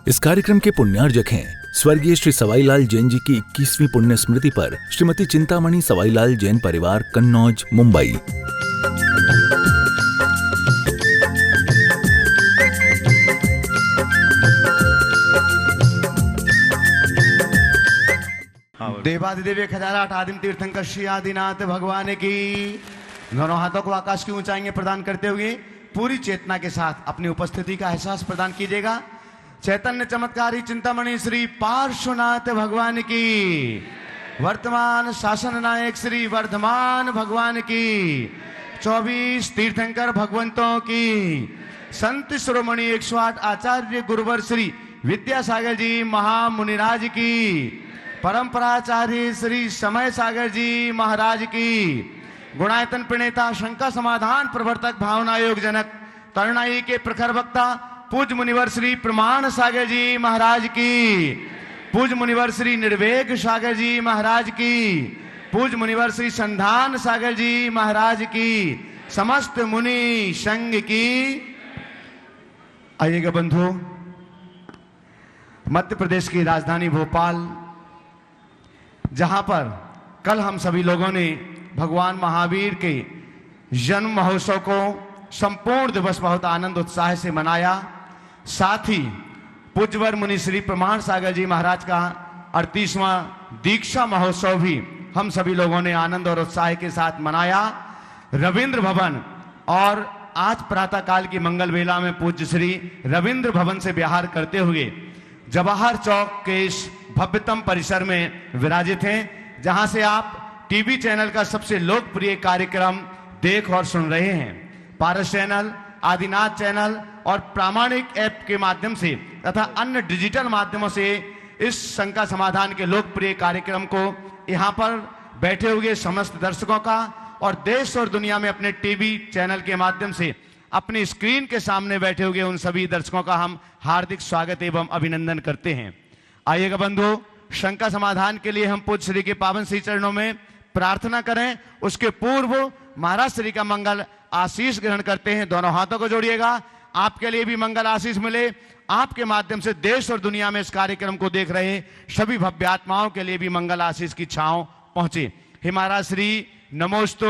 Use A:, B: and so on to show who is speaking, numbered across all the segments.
A: इस कार्यक्रम के पुण्यार्जक हैं स्वर्गीय श्री सवाईलाल जैन जी की 21वीं पुण्य स्मृति पर श्रीमती चिंतामणि सवाईलाल जैन परिवार, कन्नौज, मुंबई।
B: देवादिदेव खजाराट आदिम तीर्थंकर श्री आदिनाथ भगवान की। दोनों हाथों को आकाश की ऊंचाई में प्रदान करते हुए पूरी चेतना के साथ अपनी उपस्थिति का एहसास प्रदान कीजिएगा। चैतन्य चमत्कारी चिंतामणि श्री पार्श्वनाथ भगवान की, वर्तमान शासन नायक श्री वर्धमान भगवान की, 24 तीर्थंकर भगवंतों की, संत शिरोमणि 108 आचार्य गुरुवर श्री विद्यासागर जी महामुनिराज की, परंपराचार्य श्री समय सागर जी महाराज की, गुणायतन प्रणेता, शंका समाधान प्रवर्तक, भावना योग जनक, तरुणाई के प्रखर वक्ता पूज्य मुनिवर श्री प्रमाण सागर जी महाराज की, पूज्य मुनिवर श्री निर्वेग सागर जी महाराज की, पूज्य मुनिवर श्री संधान सागर जी महाराज की, समस्त मुनि संघ की। आइएगा बंधु, मध्य प्रदेश की राजधानी भोपाल, जहां पर कल हम सभी लोगों ने भगवान महावीर के जन्म महोत्सव को संपूर्ण दिवस बहुत आनंद उत्साह से मनाया। साथ ही पूज्यवर मुनि श्री प्रमाण सागर जी महाराज का 38वां दीक्षा महोत्सव भी हम सभी लोगों ने आनंद और उत्साह के साथ मनाया। रविंद्र भवन और आज प्रातः काल की मंगल वेला में पूज्य श्री रविंद्र भवन से विहार करते हुए जवाहर चौक के इस भव्यतम परिसर में विराजित हैं, जहां से आप टीवी चैनल का सबसे लोकप्रिय कार्यक्रम देख और सुन रहे हैं। पारस चैनल, आदिनाथ चैनल और प्रामाणिक ऐप के माध्यम से तथा अन्य डिजिटल माध्यमों से इस शंका समाधान के लोकप्रिय कार्यक्रम को यहां पर बैठे हुए समस्त दर्शकों का और देश और दुनिया में अपने टीवी चैनल के माध्यम से अपनी स्क्रीन के सामने बैठे हुए उन सभी दर्शकों का हम हार्दिक स्वागत एवं अभिनंदन करते हैं। आइएगा बंधु, शंका समाधान के लिए हम पूज्य श्री के पावन श्री चरणों में प्रार्थना करें। उसके पूर्व महाराज श्री का मंगल आशीष ग्रहण करते हैं। दोनों हाथों को जोड़िएगा, आपके लिए भी मंगल आशीष मिले। आपके माध्यम से देश और दुनिया में इस कार्यक्रम को देख रहे सभी भव्य आत्माओं के लिए भी मंगल आशीष की छांव पहुंचे। हे महाराज श्री, नमोस्तु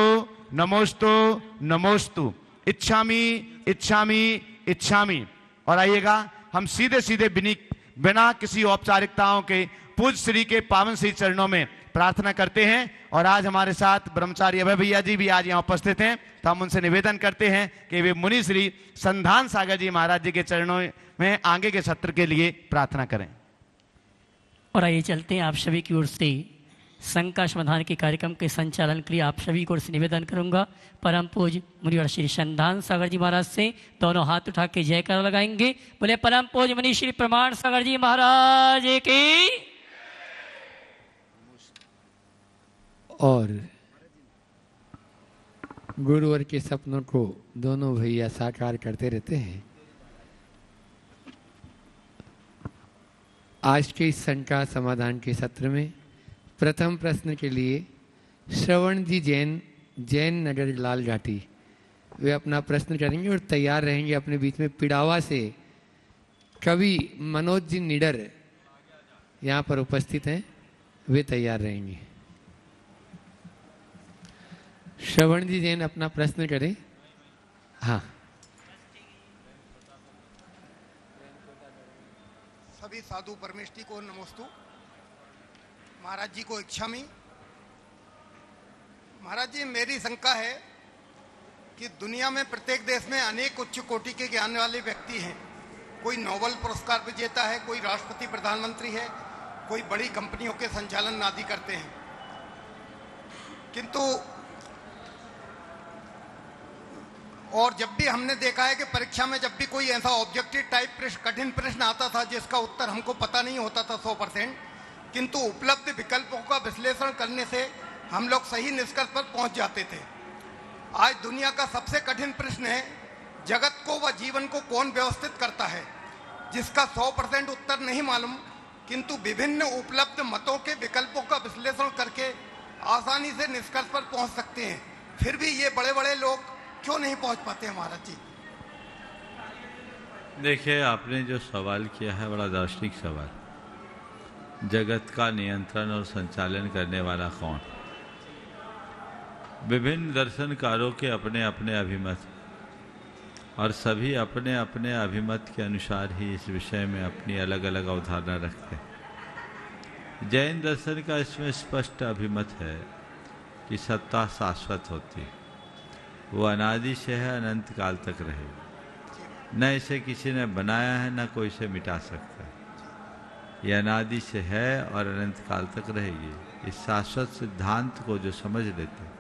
B: नमोस्तु नमोस्तु, इच्छामी इच्छामी इच्छामी। और आइएगा, हम सीधे सीधे बिना किसी औपचारिकताओं के पूज्य श्री के पावन श्री चरणों में प्रार्थना करते हैं। और आज हमारे साथ ब्रह्मचारी अभय भैया जी भी आज यहाँ उपस्थित हैं, तो हम उनसे निवेदन करते हैं कि वे मुनि श्री संधान सागर जी महाराज जी के चरणों में आगे के सत्र के लिए प्रार्थना करें।
C: और आइए चलते हैं आप सभी की ओर से शंका समाधान के कार्यक्रम के संचालन के लिए आप सभी को निवेदन करूंगा परम पूज्य मुनिवर श्री संधान सागर जी महाराज से दोनों हाथ उठा के जयकार लगाएंगे। बोले परम पूज्य मुनि श्री प्रमाण सागर जी महाराज की।
D: और गुरुवर के सपनों को दोनों भैया साकार करते रहते हैं। आज के इस शंका समाधान के सत्र में प्रथम प्रश्न के लिए श्रवण जी जैन नगर लाल घाटी वे अपना प्रश्न करेंगे और तैयार रहेंगे अपने बीच में। पिड़ावा से कवि मनोज जी निडर यहाँ पर उपस्थित हैं, वे तैयार रहेंगे। श्रवण जी जैन अपना प्रश्न करें। हाँ,
E: सभी साधु परमेष्ठी को नमोस्तु। महाराज जी को इच्छामी। महाराज जी, मेरी शंका है कि दुनिया में प्रत्येक देश में अनेक उच्च कोटि के ज्ञान वाले व्यक्ति हैं। कोई नोबेल पुरस्कार विजेता है, कोई राष्ट्रपति प्रधानमंत्री है, कोई बड़ी कंपनियों के संचालन आदि करते हैं। किंतु और जब भी हमने देखा है कि परीक्षा में जब भी कोई ऐसा ऑब्जेक्टिव टाइप प्रश्न, कठिन प्रश्न आता था जिसका उत्तर हमको पता नहीं होता था 100%, किंतु उपलब्ध विकल्पों का विश्लेषण करने से हम लोग सही निष्कर्ष पर पहुंच जाते थे। आज दुनिया का सबसे कठिन प्रश्न है, जगत को व जीवन को कौन व्यवस्थित करता है, जिसका 100% उत्तर नहीं मालूम, किंतु विभिन्न उपलब्ध मतों के विकल्पों का विश्लेषण करके आसानी से निष्कर्ष पर पहुंच सकते हैं। फिर भी ये बड़े बड़े लोग क्यों नहीं पहुंच पाते हैं महाराज जी?
F: देखिए, आपने जो सवाल किया है बड़ा दार्शनिक सवाल। जगत का नियंत्रण और संचालन करने वाला कौन? विभिन्न दर्शनकारों के अपने अपने अभिमत और सभी अपने अपने अभिमत के अनुसार ही इस विषय में अपनी अलग अलग अवधारणा रखते हैं। जैन दर्शन का इसमें स्पष्ट अभिमत है कि सत्ता शाश्वत होती है, वो अनादि से है, अनंत काल तक रहेगी। न इसे किसी ने बनाया है, न कोई इसे मिटा सकता है। यह अनादि से है और अनंत काल तक रहेगी। इस शाश्वत सिद्धांत को जो समझ लेते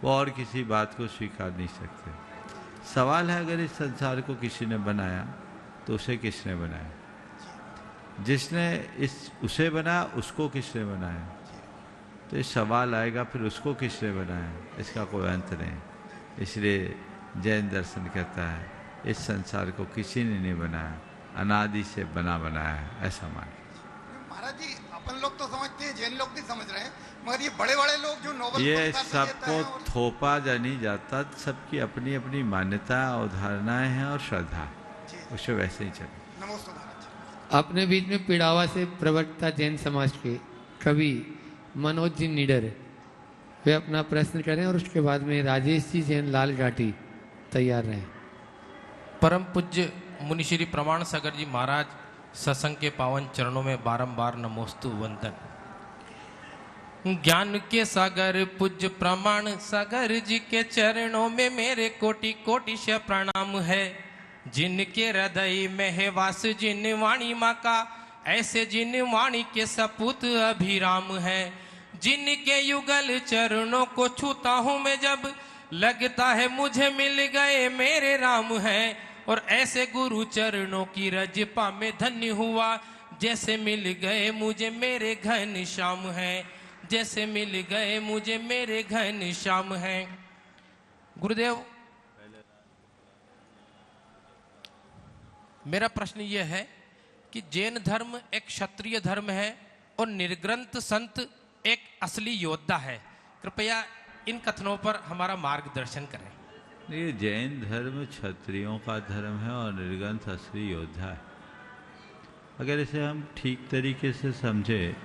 F: वो और किसी बात को स्वीकार नहीं सकते। सवाल है, अगर इस संसार को किसी ने बनाया तो उसे किसने बनाया? जिसने उसे बनाया उसको किसने बनाया? तो ये सवाल आएगा, फिर उसको किसने बनाया? इसका कोई अंत नहीं। इसलिए जैन दर्शन कहता है इस संसार को किसी ने नहीं बनाया, अनादि से बनाया है, ऐसा मान।
E: महाराज जी, अपन लोग तो समझते हैं, जैन लोग भी समझ रहे हैं, मगर ये बड़े बड़े लोग जो नोबेल
F: ये सबको थोपा जा नहीं जाता। सबकी अपनी अपनी मान्यता, अवधारणाएं हैं और श्रद्धा, उसे वैसे ही चले।
E: नमस्ते महाराज।
D: अपने बीच में पिड़ावा से प्रवक्ता जैन समाज के कवि मनोज जी निडर वे अपना प्रश्न करें और उसके बाद में राजेश जी जैन लाल घाटी तैयार रहें।
G: परम पूज्य मुनि श्री प्रमाण सागर जी महाराज सत्संग के पावन चरणों में बारंबार नमोस्तु वंदन। ज्ञान के सागर पूज्य प्रमाण सागर जी के चरणों में मेरे कोटि कोटि से प्रणाम है। जिनके हृदय में है वास जिन वाणी माँ का, ऐसे जिन वाणी के सपूत अभिराम है। जिनके युगल चरणों को छूता हूँ मैं जब, लगता है मुझे मिल गए मेरे राम है। और ऐसे गुरु चरणों की रजपा में धन्य हुआ, जैसे मिल गए मुझे मेरे घन श्याम है। जैसे मिल गए मुझे मेरे घन श्याम है। गुरुदेव, मेरा प्रश्न यह है कि जैन धर्म एक क्षत्रिय धर्म है और निर्ग्रंथ संत एक असली योद्धा है। कृपया इन कथनों पर हमारा मार्गदर्शन करें।
F: ये जैन धर्म क्षत्रियों का धर्म है और निर्ग्रंथ असली योद्धा है। अगर इसे हम ठीक तरीके से समझे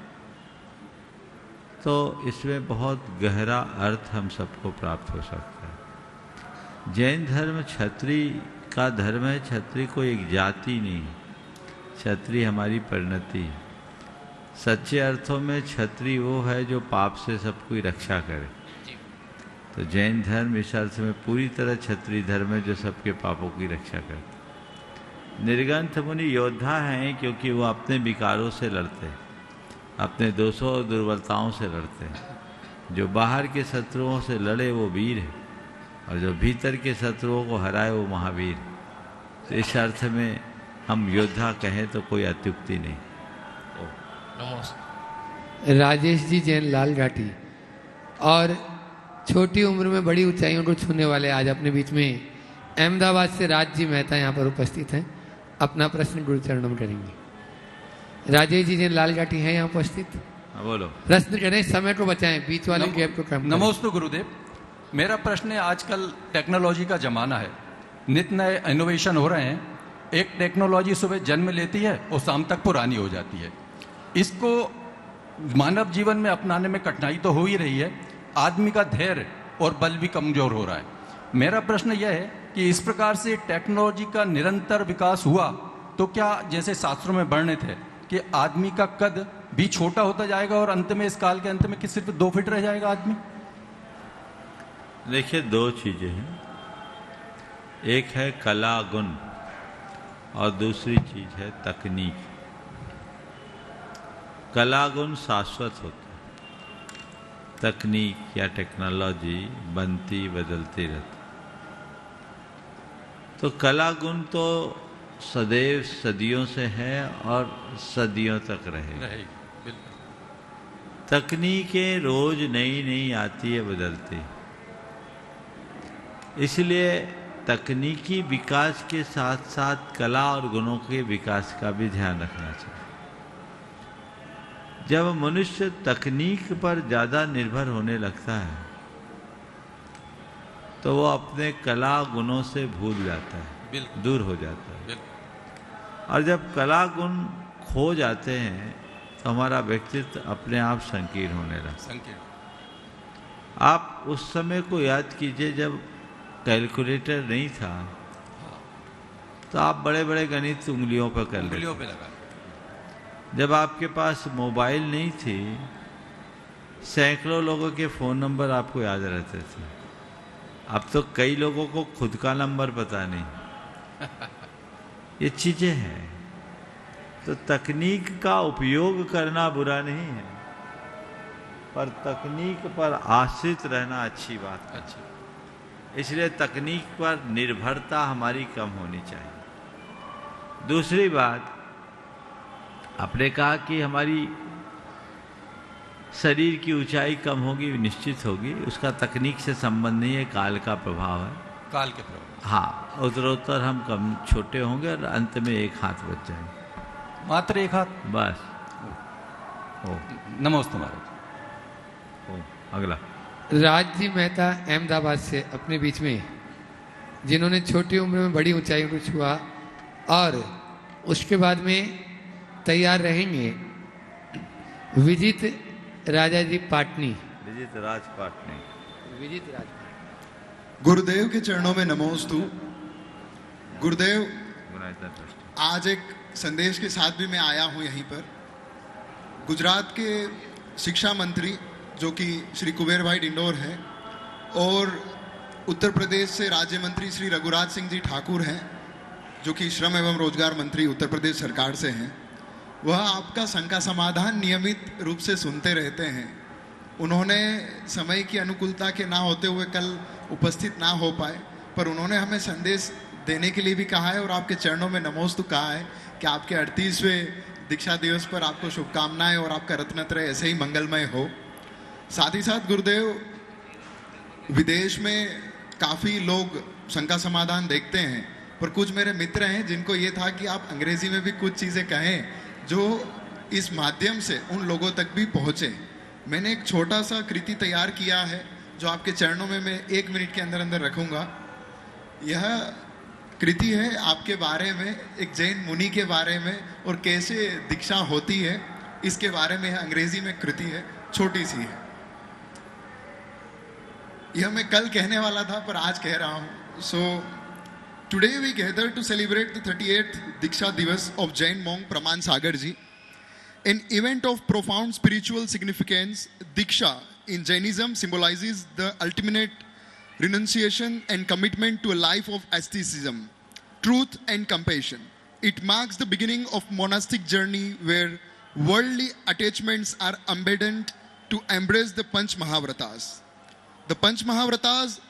F: तो इसमें बहुत गहरा अर्थ हम सबको प्राप्त हो सकता है। जैन धर्म क्षत्रिय का धर्म है। क्षत्रिय कोई एक जाति नहीं, क्षत्रिय हमारी परिणति है। सच्चे अर्थों में क्षत्रिय वो है जो पाप से सबकी रक्षा करे। तो जैन धर्म इस अर्थ में पूरी तरह क्षत्रिय धर्म है जो सबके पापों की रक्षा करता। निर्ग्रंथ मुनि योद्धा हैं क्योंकि वो अपने विकारों से लड़ते हैं, अपने दोषों और दुर्बलताओं से लड़ते हैं। जो बाहर के शत्रुओं से लड़े वो वीर है और जो भीतर के शत्रुओं को हराए वो महावीर। तो इस अर्थ में हम योद्धा कहें तो कोई अत्युक्ति नहीं।
G: नमस्ते।
D: राजेश जी जैन लाल घाटी और छोटी उम्र में बड़ी ऊंचाइयों को छूने वाले आज अपने बीच में अहमदाबाद से राज जी मेहता यहाँ पर उपस्थित हैं। अपना प्रश्न गुरु चरणों में करेंगे। राजेश जी जैन लाल घाटी हैं यहाँ उपस्थित।
F: बोलो।
D: प्रश्न करें, समय को बचाएं, बीच वाले गैप को कम करें।
H: नमोस्तु गुरुदेव। मेरा प्रश्न है, आजकल टेक्नोलॉजी का जमाना है, नित नए इनोवेशन हो रहे हैं। एक टेक्नोलॉजी सुबह जन्म लेती है और शाम तक पुरानी हो जाती है। इसको मानव जीवन में अपनाने में कठिनाई तो हो ही रही है। आदमी का धैर्य और बल भी कमजोर हो रहा है। मेरा प्रश्न यह है कि इस प्रकार से टेक्नोलॉजी का निरंतर विकास हुआ तो क्या जैसे शास्त्रों में वर्णित है कि आदमी का कद भी छोटा होता जाएगा और अंत में, इस काल के अंत में, कि सिर्फ 2 फीट रह जाएगा आदमी?
F: देखिए, 2 चीजें हैं। एक है कला गुण और दूसरी चीज है तकनीक। कला गुण शाश्वत होता है, तकनीक या टेक्नोलॉजी बनती बदलती रहती। तो कला गुण तो सदैव सदियों से है और सदियों तक रहेगी। तकनीकें रोज नई नई आती है, बदलती। इसलिए तकनीकी विकास के साथ साथ कला और गुणों के विकास का भी ध्यान रखना चाहिए। जब मनुष्य तकनीक पर ज़्यादा निर्भर होने लगता है तो वो अपने कला गुणों से भूल जाता है, दूर हो जाता है। और जब कला गुण खो जाते हैं तो हमारा व्यक्तित्व अपने आप संकीर्ण होने लगता है। आप उस समय को याद कीजिए जब कैलकुलेटर नहीं था तो आप बड़े बड़े गणित उंगलियों पर कर लेते थे। जब आपके पास मोबाइल नहीं थी सैकड़ों लोगों के फ़ोन नंबर आपको याद रहते थे। अब तो कई लोगों को खुद का नंबर पता नहीं। ये चीज़ें हैं। तो तकनीक का उपयोग करना बुरा नहीं है, पर तकनीक पर आश्रित रहना अच्छी बात है। इसलिए तकनीक पर निर्भरता हमारी कम होनी चाहिए। दूसरी बात, आपने कहा कि हमारी शरीर की ऊंचाई कम होगी, निश्चित होगी, उसका तकनीक से संबंध नहीं है, काल का प्रभाव है।
H: काल के प्रभाव।
F: हाँ, उत्तरोत्तर हम कम छोटे होंगे और अंत में एक हाथ बच जाएंगे,
H: मात्र एक हाथ
F: बस।
H: नमस्ते महाराज।
F: अगला
D: राजजी मेहता अहमदाबाद से अपने बीच में, जिन्होंने छोटी उम्र में बड़ी ऊंचाइयों को छुआ और उसके बाद में तैयार रहेंगे विजित राजा जी पाटनी।
F: विजित राज पाटनी।
D: विजित राज
I: गुरुदेव के चरणों में नमोस्तु। गुरुदेव, आज एक संदेश के साथ भी मैं आया हूं यहीं पर। गुजरात के शिक्षा मंत्री जो कि श्री कुबेर भाई डिंडोर हैं और उत्तर प्रदेश से राज्य मंत्री श्री रघुराज सिंह जी ठाकुर हैं जो कि श्रम एवं रोजगार मंत्री उत्तर प्रदेश सरकार से हैं। वह आपका शंका समाधान नियमित रूप से सुनते रहते हैं। उन्होंने समय की अनुकूलता के ना होते हुए कल उपस्थित ना हो पाए, पर उन्होंने हमें संदेश देने के लिए भी कहा है और आपके चरणों में नमोस्तु कहा है कि आपके 38वें दीक्षा दिवस पर आपको शुभकामनाएं और आपका रत्नत्रय ऐसे ही मंगलमय हो। साथ ही साथ गुरुदेव, विदेश में काफ़ी लोग शंका समाधान देखते हैं, पर कुछ मेरे मित्र हैं जिनको ये था कि आप अंग्रेजी में भी कुछ चीज़ें कहें जो इस माध्यम से उन लोगों तक भी पहुँचे। मैंने एक छोटा सा कृति तैयार किया है जो आपके चरणों में मैं 1 मिनट के अंदर अंदर रखूँगा। यह कृति है आपके बारे में, एक जैन मुनि के बारे में और कैसे दीक्षा होती है इसके बारे में। अंग्रेजी में कृति है, छोटी सी है। यह मैं कल कहने वाला था पर आज कह रहा हूँ। So today we gather to celebrate the 38th Diksha Divas of Jain monk Praman Sagar ji, an event of profound spiritual significance. Diksha in Jainism symbolizes the ultimate renunciation and commitment to a life of asceticism, truth and compassion. It marks the beginning of monastic journey where worldly attachments are abandoned to embrace the Panch Mahavratas. The Panch Mahavratas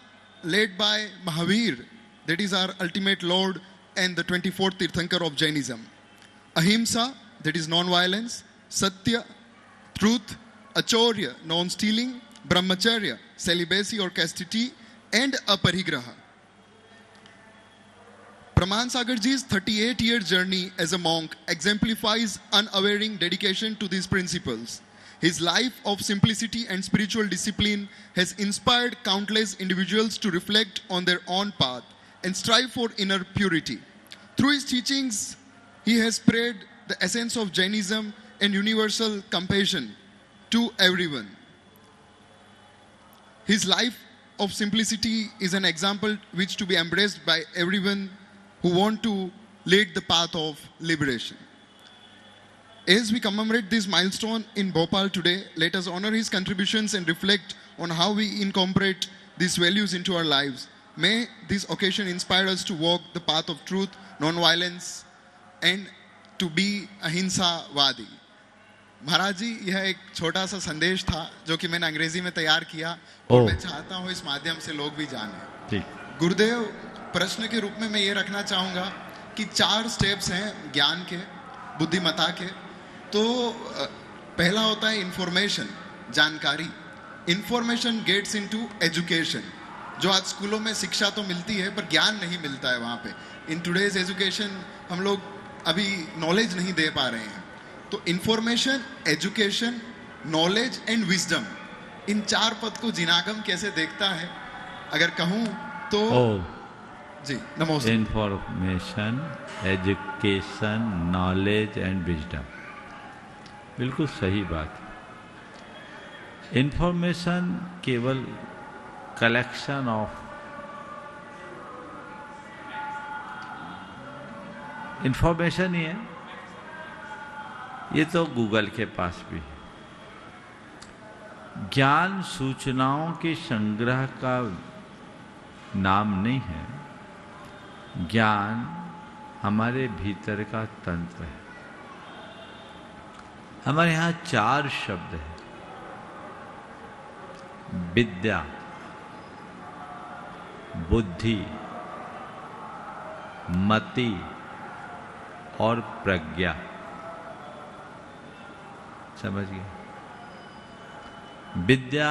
I: led by Mahavir, that is our ultimate Lord and the 24th Tirthankar of Jainism. Ahimsa, that is non-violence, Satya, truth, Achaurya, non-stealing, Brahmacharya, celibacy or chastity, and Aparigraha. Praman Sagar ji's 38-year journey as a monk exemplifies unwavering dedication to these principles. His life of simplicity and spiritual discipline has inspired countless individuals to reflect on their own path and strive for inner purity. Through his teachings, he has spread the essence of Jainism and universal compassion to everyone. His life of simplicity is an example which to be embraced by everyone who want to lead the path of liberation. As we commemorate this milestone in Bhopal today, let us honor his contributions and reflect on how we incorporate these values into our lives. May this occasion inspire us to walk the path of truth, non-violence, and to be अहिंसावादी। महाराज जी, यह एक छोटा सा संदेश था जो कि मैंने अंग्रेजी में तैयार किया और मैं चाहता हूँ इस माध्यम से लोग भी जाने। गुरुदेव, प्रश्न के रूप में मैं ये रखना चाहूँगा कि 4 स्टेप्स हैं ज्ञान के, बुद्धिमत्ता के। तो पहला होता है इंफॉर्मेशन, जानकारी। Information gets into education. जो आज स्कूलों में शिक्षा तो मिलती है पर ज्ञान नहीं मिलता है वहाँ पे। इन टुडेज एजुकेशन हम लोग अभी नॉलेज नहीं दे पा रहे हैं। तो information, education, knowledge and wisdom, इन 4 पद को जिनागम कैसे देखता है अगर कहूँ तो जी नमस्ते।
F: Information, education, knowledge and wisdom, बिल्कुल सही बात। इंफॉर्मेशन केवल कलेक्शन ऑफ इंफॉर्मेशन ही है, ये तो गूगल के पास भी है। ज्ञान सूचनाओं के संग्रह का नाम नहीं है, ज्ञान हमारे भीतर का तंत्र है। हमारे यहाँ 4 शब्द हैं: विद्या, बुद्धि, मति और प्रज्ञा। समझ गए? विद्या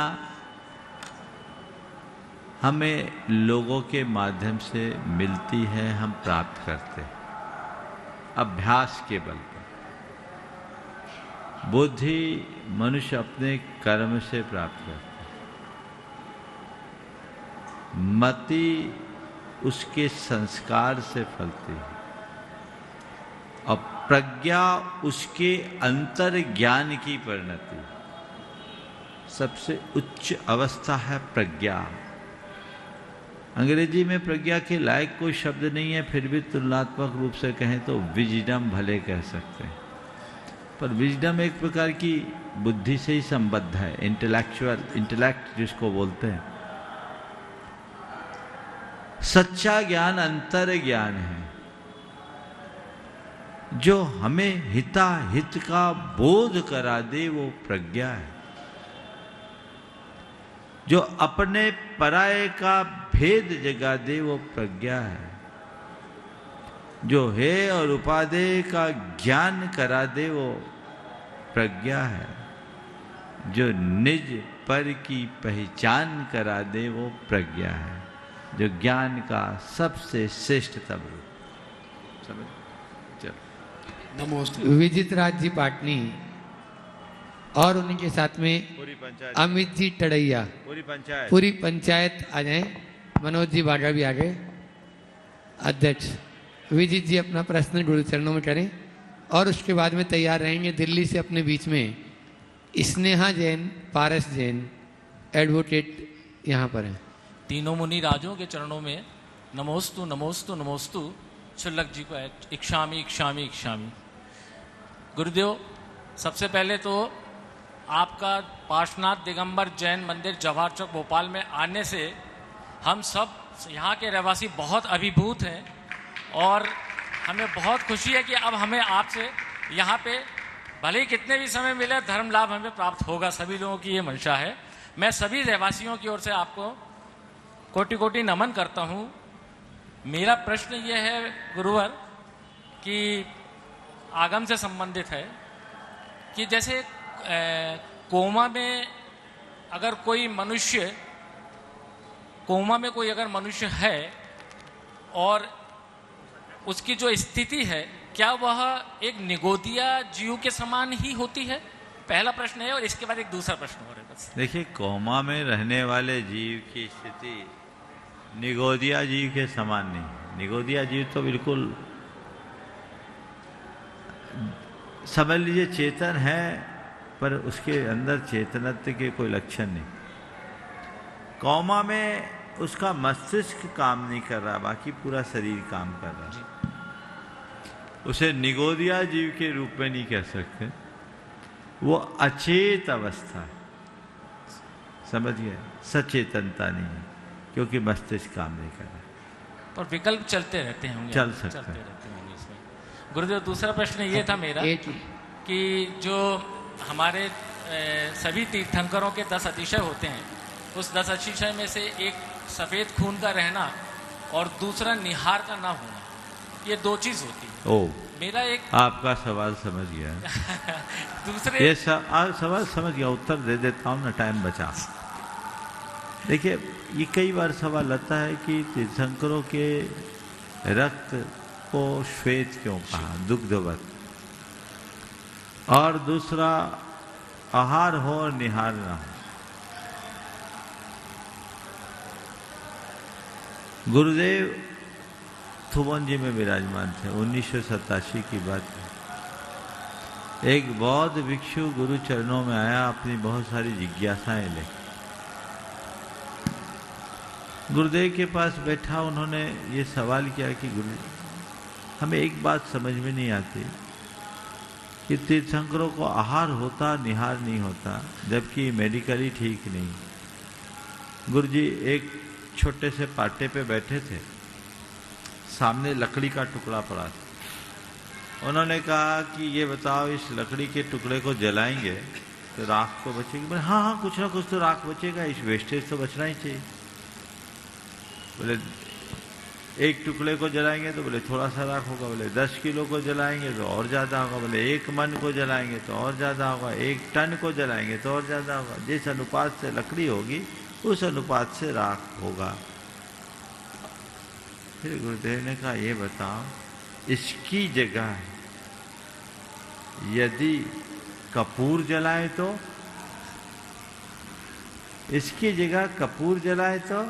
F: हमें लोगों के माध्यम से मिलती है, हम प्राप्त करते हैं अभ्यास के बल पर। बुद्धि मनुष्य अपने कर्म से प्राप्त करता है। मति उसके संस्कार से फलती है और प्रज्ञा उसके अंतर ज्ञान की परिणति। सबसे उच्च अवस्था है प्रज्ञा। अंग्रेजी में प्रज्ञा के लायक कोई शब्द नहीं है, फिर भी तुलनात्मक रूप से कहें तो विजडम भले कह सकते हैं, पर विजडम एक प्रकार की बुद्धि से ही संबद्ध है, इंटेलेक्ट जिसको बोलते हैं। सच्चा ज्ञान अंतर ज्ञान है, जो हमें हिताहित का बोध करा दे, वो प्रज्ञा है। जो अपने पराये का भेद जगा दे, वो प्रज्ञा है। जो है और उपादेय का ज्ञान करा दे, वो प्रज्ञा है। जो निज पर की पहचान करा दे, वो प्रज्ञा है। जो ज्ञान का सबसे श्रेष्ठतम रूप। समझ? चलो
I: नमस्ते।
D: विजित राज जी पाटनी और उनके साथ में अमित जी टड़ैया, पूरी पंचायत आ जाए। मनोज जी बागा भी आ गए। अध्यक्ष विजित जी अपना प्रश्न गुरु चरणों में करें और उसके बाद में तैयार रहेंगे दिल्ली से अपने बीच में स्नेहा जैन, पारस जैन एडवोकेट यहाँ पर हैं।
J: तीनों मुनि राजों के चरणों में नमोस्तु नमोस्तु नमोस्तु। शुल्लक जी को इक्षामी इक्षामी इक्षामी। गुरुदेव, सबसे पहले तो आपका पार्श्वनाथ दिगंबर जैन मंदिर जवाहर चौक भोपाल में आने से हम सब यहाँ के रहवासी बहुत अभिभूत हैं और हमें बहुत खुशी है कि अब हमें आपसे यहाँ पे भले ही कितने भी समय मिले धर्म लाभ हमें प्राप्त होगा। सभी लोगों की ये मंशा है। मैं सभी रहवासियों की ओर से आपको कोटि कोटि नमन करता हूँ। मेरा प्रश्न ये है गुरुवर कि आगम से संबंधित है कि जैसे कोमा में अगर कोई मनुष्य है और उसकी जो स्थिति है, क्या वह एक निगोदिया जीव के समान ही होती है? पहला प्रश्न है और इसके बाद एक दूसरा प्रश्न और है बस।
F: देखिए, कोमा में रहने वाले जीव की स्थिति निगोदिया जीव के समान नहीं। निगोदिया जीव तो बिल्कुल समझ लीजिए चेतन है, पर उसके अंदर चेतनत्व के कोई लक्षण नहीं। कोमा में उसका मस्तिष्क काम नहीं कर रहा, बाकी पूरा शरीर काम कर रहा है। उसे निगोदिया जीव के रूप में नहीं कह सकते, वो अचेत अवस्था है। समझ गए? सचेतनता नहीं है, क्योंकि मस्तिष्क काम नहीं कर रहा।
J: पर विकल्प चलते रहते होंगे,
F: चल सकते हैं।
J: इसमें गुरुदेव, दूसरा प्रश्न ये था मेरा कि जो हमारे सभी तीर्थंकरों के 10 अतिशय होते हैं, उस 10 अतिशय में से एक सफ़ेद खून का रहना और दूसरा निहार का ना होना, ये 2 चीज़ होती है।
F: ओ,
J: मेरा एक
F: आपका सवाल समझ गया।
J: दूसरे
F: ये सवाल समझ गया, उत्तर दे देता हूँ ना, टाइम बचा। देखिए, ये कई बार सवाल आता है कि तीर्थंकरों के रक्त को श्वेत क्यों कहा, दुग्धवत, और दूसरा आहार हो और निहार ना हो। गुरुदेव मथुबन जी में विराजमान थे। 1987 की बात है। एक बौद्ध भिक्षु गुरु चरणों में आया अपनी बहुत सारी जिज्ञासाएं ले। गुरुदेव के पास बैठा, उन्होंने ये सवाल किया कि गुरु, हमें एक बात समझ में नहीं आती कि तीर्थंकरों को आहार होता निहार नहीं होता, जबकि मेडिकली ठीक नहीं। गुरुजी एक छोटे से पाटे पे बैठे थे, सामने लकड़ी का टुकड़ा पड़ा था। उन्होंने कहा कि ये बताओ, इस लकड़ी के टुकड़े को जलाएंगे तो राख तो बचेगी? बोले हाँ हाँ, कुछ ना कुछ तो राख बचेगा, इस वेस्टेज तो बचना ही चाहिए। बोले एक टुकड़े को जलाएंगे तो बोले थोड़ा सा राख होगा। बोले 10 किलो को जलाएंगे तो और ज़्यादा होगा। बोले 1 मन को जलाएंगे तो और ज़्यादा होगा। 1 टन को जलाएंगे तो और ज़्यादा होगा। जिस अनुपात से लकड़ी होगी उस अनुपात से राख होगा। फिर गुरुदेव ने कहा, ये बताओ, इसकी जगह यदि कपूर जलाए तो, इसकी जगह कपूर जलाए तो?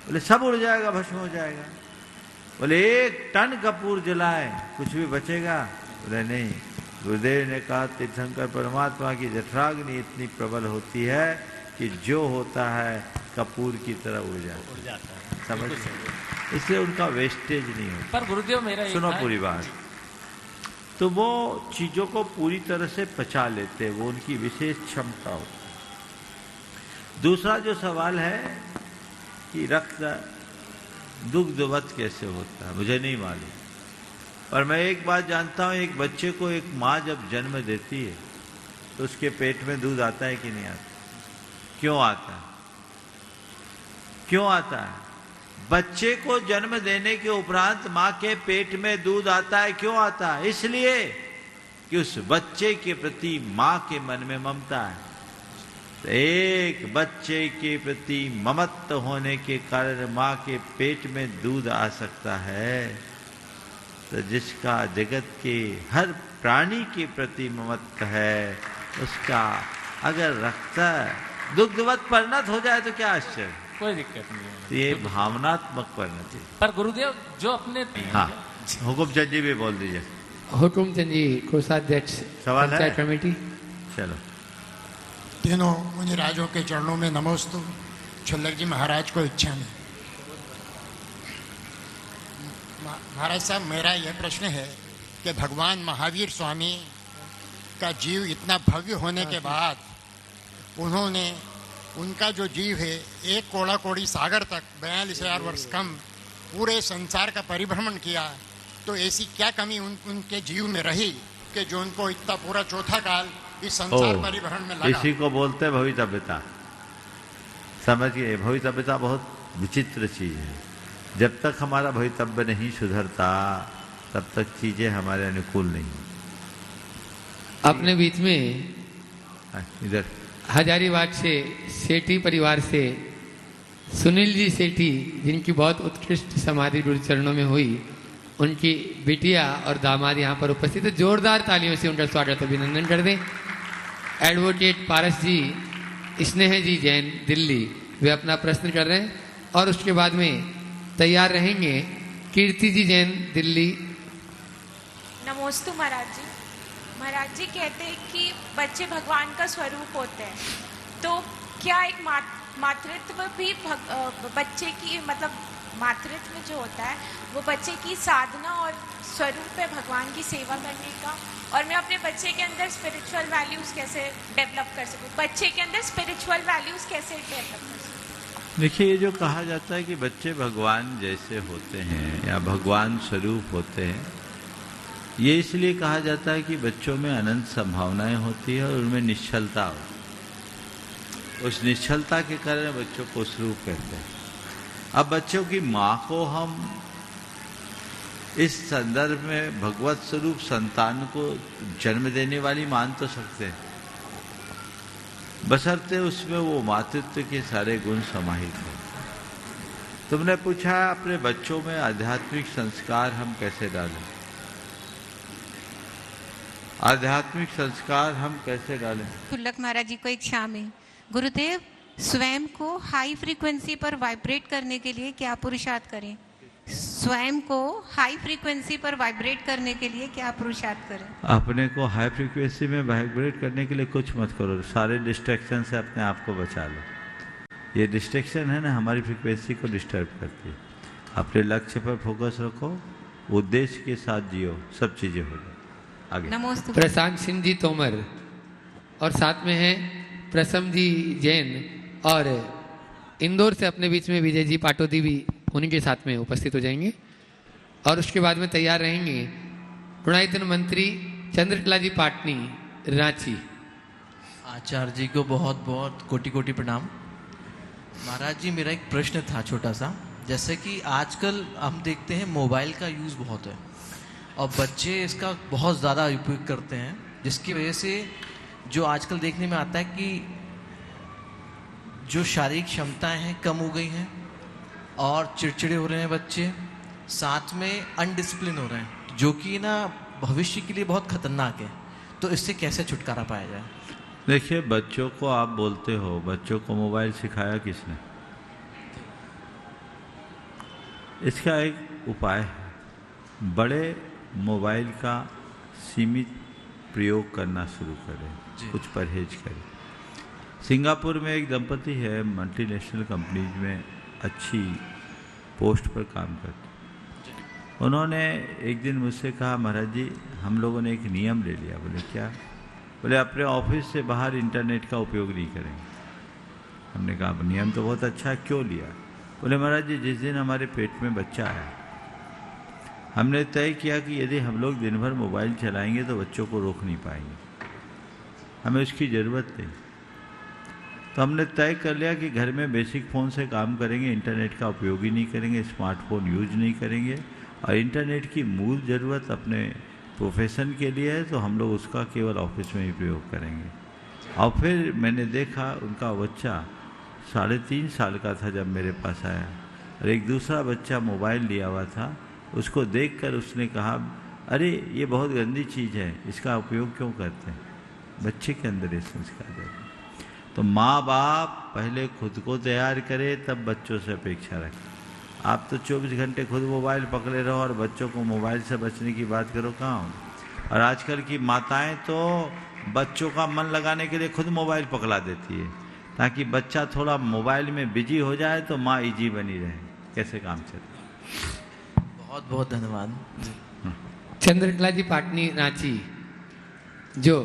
F: बोले सब उड़ जाएगा, भस्म हो जाएगा। बोले 1 टन कपूर जलाए कुछ भी बचेगा? बोले नहीं। गुरुदेव ने कहा, तीर्थंकर परमात्मा की जठराग्नि इतनी प्रबल होती है कि जो होता है कपूर की तरह उड़ जाता है। समझ, इसलिए उनका वेस्टेज नहीं होता।
J: पर गुरुदेव मेरा
F: सुनो पूरी बात, तो वो चीजों को पूरी तरह से पचा लेते, वो उनकी विशेष क्षमता होती। दूसरा जो सवाल है कि रक्त दुग्धवत कैसे होता है, मुझे नहीं मालूम। पर मैं एक बात जानता हूं, एक बच्चे को एक माँ जब जन्म देती है तो उसके पेट में दूध आता है कि नहीं आता? क्यों आता है? क्यों आता है? बच्चे को जन्म देने के उपरांत माँ के पेट में दूध आता है। क्यों आता है? इसलिए कि उस बच्चे के प्रति माँ के मन में ममता है। तो एक बच्चे के प्रति ममत्व होने के कारण माँ के पेट में दूध आ सकता है। तो जिसका जगत के हर प्राणी के प्रति ममत्व है, उसका अगर रक्त दुग्धवत परिणत हो जाए तो क्या आश्चर्य,
J: कोई दिक्कत नहीं है।
F: तो ये भावनात्मक परिणति।
J: पर गुरुदेव जो अपने,
F: हाँ, हुकुमचंद जी भी बोल दीजिए।
D: हुकुमचंद जी, कोषाध्यक्ष
F: सवाल है?
D: पंचायत कमेटी।
F: चलो।
K: तीनों मुनि राजों के चरणों में नमोस्तु। छुल्लक जी महाराज को इच्छा में। महाराज साहब, मेरा यह प्रश्न है कि भगवान महावीर स्वामी का जीव इतना भव्य होने के बाद उन्होंने, उनका जो जीव है, एक कोड़ा कोड़ी सागर तक 42,000 वर्ष कम पूरे संसार का परिभ्रमण किया, तो ऐसी क्या कमी उनके जीव में रही कि जो उनको इतना पूरा चौथा काल इस संसार परिभ्रमण में लगा?
F: इसी को बोलते हैं भवितव्यता। समझिए, भवितव्यता बहुत विचित्र चीज है। जब तक हमारा भवितव्य नहीं सुधरता तब तक चीजें हमारे अनुकूल नहीं।
D: अपने बीच में
F: इधर
D: हजारीबाग से सेठी परिवार से सुनील जी सेठी, जिनकी बहुत उत्कृष्ट समाधि गुरु चरणों में हुई, उनकी बिटिया और दामाद यहाँ पर उपस्थित है। जोरदार तालियों से उनका स्वागत अभिनंदन कर दें। एडवोकेट पारस जी, स्नेह जी जैन दिल्ली, वे अपना प्रश्न कर रहे हैं। और उसके बाद में तैयार रहेंगे कीर्ति जी जैन दिल्ली।
L: नमोस्तु महाराज जी। महाराज जी कहते हैं कि बच्चे भगवान का स्वरूप होते हैं, तो क्या एक मातृत्व भी बच्चे की, मतलब मातृत्व जो होता है वो बच्चे की साधना और स्वरूप है भगवान की सेवा करने का? और मैं अपने बच्चे के अंदर स्पिरिचुअल वैल्यूज कैसे डेवलप कर सकूं? बच्चे के अंदर स्पिरिचुअल वैल्यूज कैसे डेवलप कर सकूं?
F: देखिए, ये जो कहा जाता है कि बच्चे भगवान जैसे होते हैं या भगवान स्वरूप होते हैं, ये इसलिए कहा जाता है कि बच्चों में अनंत संभावनाएं होती है और उनमें निश्चलता हो। उस निश्चलता के कारण बच्चों को स्वरूप कहते हैं। अब बच्चों की माँ को हम इस संदर्भ में भगवत स्वरूप संतान को जन्म देने वाली मान तो सकते हैं, बशर्ते उसमें वो मातृत्व के सारे गुण समाहित हो। तुमने पूछा अपने बच्चों में आध्यात्मिक संस्कार हम कैसे डालें? आध्यात्मिक संस्कार हम कैसे डालें?
M: छुल्लक महाराज जी को एक शामिल। गुरुदेव, स्वयं को हाई फ्रीक्वेंसी पर वाइब्रेट करने के लिए क्या पुरुषार्थ करें? स्वयं को हाई फ्रीक्वेंसी पर वाइब्रेट करने के लिए क्या पुरुषार्थ करें?
F: अपने को हाई फ्रीक्वेंसी में वाइब्रेट करने के लिए कुछ मत करो, सारे डिस्ट्रैक्शन से अपने आप को बचा लो। ये डिस्ट्रैक्शन है ना, हमारी फ्रीक्वेंसी को डिस्टर्ब करती है। अपने लक्ष्य पर फोकस रखो, उद्देश्य के साथ जियो, सब चीज़ें हो जाए। आगे
M: नमस्ते।
D: प्रशांत सिंह जी तोमर और साथ में हैं प्रसम जी जैन, और इंदौर से अपने बीच में विजय जी पाटोदी भी उन्हीं के साथ में उपस्थित हो जाएंगे। और उसके बाद में तैयार रहेंगे गुणायतन मंत्री चंद्रकला जी पाटनी, रांची।
N: आचार्य जी को बहुत बहुत कोटि कोटि प्रणाम। महाराज जी, मेरा एक प्रश्न था छोटा सा। जैसे कि आजकल हम देखते हैं मोबाइल का यूज़ बहुत है और बच्चे इसका बहुत ज़्यादा उपयोग करते हैं, जिसकी वजह से जो आजकल देखने में आता है कि जो शारीरिक क्षमताएं हैं कम हो गई हैं और चिड़चिड़े हो रहे हैं बच्चे, साथ में अनडिसिप्लिन हो रहे हैं, जो कि ना भविष्य के लिए बहुत खतरनाक है। तो इससे कैसे छुटकारा पाया जाए?
F: देखिए, बच्चों को आप बोलते हो, बच्चों को मोबाइल सिखाया किसने? इसका एक उपाय है, बड़े मोबाइल का सीमित प्रयोग करना शुरू करें, कुछ परहेज करें। सिंगापुर में एक दंपति है, मल्टीनेशनल कंपनीज में अच्छी पोस्ट पर काम करते। उन्होंने एक दिन मुझसे कहा, महाराज जी हम लोगों ने एक नियम ले लिया। बोले क्या? बोले अपने ऑफिस से बाहर इंटरनेट का उपयोग नहीं करेंगे। हमने कहा नियम तो बहुत अच्छा है, क्यों लिया? बोले महाराज जी जिस दिन हमारे पेट में बच्चा आया, हमने तय किया कि यदि हम लोग दिन भर मोबाइल चलाएंगे तो बच्चों को रोक नहीं पाएंगे, हमें उसकी ज़रूरत नहीं। तो हमने तय कर लिया कि घर में बेसिक फ़ोन से काम करेंगे, इंटरनेट का उपयोग ही नहीं करेंगे, स्मार्टफोन यूज नहीं करेंगे, और इंटरनेट की मूल ज़रूरत अपने प्रोफेशन के लिए है तो हम लोग उसका केवल ऑफिस में ही प्रयोग करेंगे। और फिर मैंने देखा उनका बच्चा 3.5 साल का था जब मेरे पास आया, और एक दूसरा बच्चा मोबाइल लिया हुआ था। उसको देखकर उसने कहा, अरे ये बहुत गंदी चीज़ है, इसका उपयोग क्यों करते हैं? बच्चे के अंदर ये संस्कार देते। तो माँ बाप पहले खुद को तैयार करे, तब बच्चों से अपेक्षा रखें। आप तो 24 घंटे खुद मोबाइल पकड़े रहो और बच्चों को मोबाइल से बचने की बात करो, कहाँ हो? और आजकल की माताएं तो बच्चों का मन लगाने के लिए खुद मोबाइल पकड़ा देती है, ताकि बच्चा थोड़ा मोबाइल में बिजी हो जाए तो माँ इजी बनी रहे। कैसे काम चले?
N: बहुत बहुत धन्यवाद।
D: चंद्रकला जी पाटनी, रांची, जो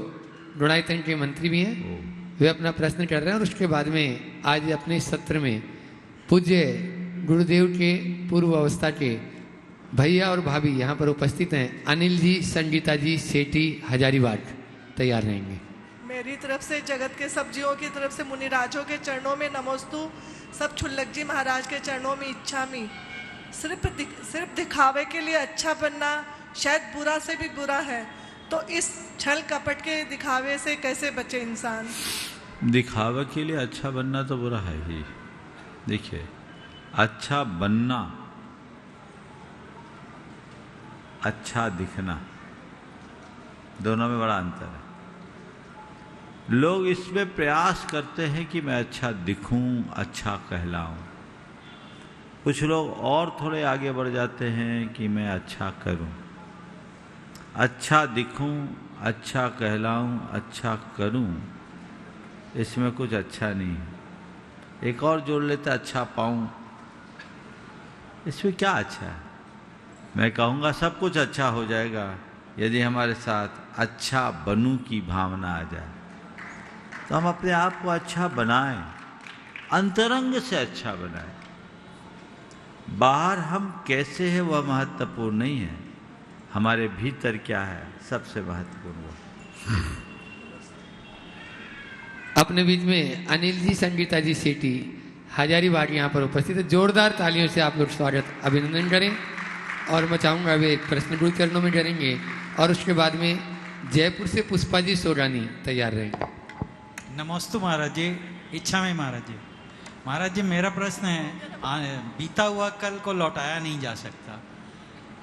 D: गुणायतन के मंत्री भी हैं, वे अपना प्रश्न कर रहे हैं। और उसके बाद में आज अपने सत्र में पूज्य गुरुदेव के पूर्व अवस्था के भैया और भाभी यहाँ पर उपस्थित हैं। अनिल जी, संगीता जी, सेठी, हजारीबाग तैयार रहेंगे।
O: मेरी तरफ से, जगत के सब जीवों की तरफ से, मुनिराजों के चरणों में नमोस्तु। सब छुल्लक जी महाराज के चरणों में इच्छामी। सिर्फ दिखावे के लिए अच्छा बनना शायद बुरा से भी बुरा है, तो इस छल कपट के दिखावे से कैसे बचे इंसान?
F: दिखावे के लिए अच्छा बनना तो बुरा है ही। देखिए, अच्छा बनना, अच्छा दिखना, दोनों में बड़ा अंतर है। लोग इसमें प्रयास करते हैं कि मैं अच्छा दिखूं, अच्छा कहलाऊं। कुछ लोग और थोड़े आगे बढ़ जाते हैं कि मैं अच्छा करूं। अच्छा दिखूं, अच्छा कहलाऊं, अच्छा करूं, इसमें कुछ अच्छा नहीं है। एक और जोड़ लेते, अच्छा पाऊं, इसमें क्या अच्छा है? मैं कहूँगा सब कुछ अच्छा हो जाएगा यदि हमारे साथ अच्छा बनूं की भावना आ जाए। तो हम अपने आप को अच्छा बनाएं, अंतरंग से अच्छा बनाएं। बाहर हम कैसे हैं वह महत्वपूर्ण नहीं है, हमारे भीतर क्या है सबसे महत्वपूर्ण वो।
D: अपने बीच में अनिल जी, संगीता जी, सेठी, हजारीबाग यहाँ पर उपस्थित है। जोरदार तालियों से आप लोग स्वागत, अभिनंदन करें। और मैं चाहूँगा वे प्रश्न गुरु चरणों में करेंगे, और उसके बाद में जयपुर से पुष्पा जी सोरानी तैयार रहेंगे।
P: नमोस्तु महाराज जी, इच्छा में महाराज जी। महाराज जी, मेरा प्रश्न है, बीता हुआ कल को लौटाया नहीं जा सकता,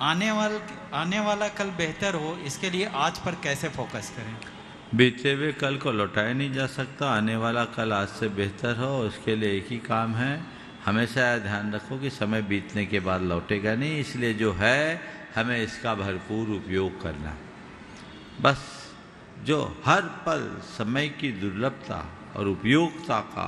P: आने वाला कल बेहतर हो, इसके लिए आज पर कैसे फोकस करें?
F: बीते हुए कल को लौटाया नहीं जा सकता, आने वाला कल आज से बेहतर हो, उसके लिए एक ही काम है, हमेशा ध्यान रखो कि समय बीतने के बाद लौटेगा नहीं, इसलिए जो है हमें इसका भरपूर उपयोग करना। बस जो हर पल समय की दुर्लभता और उपयोगिता का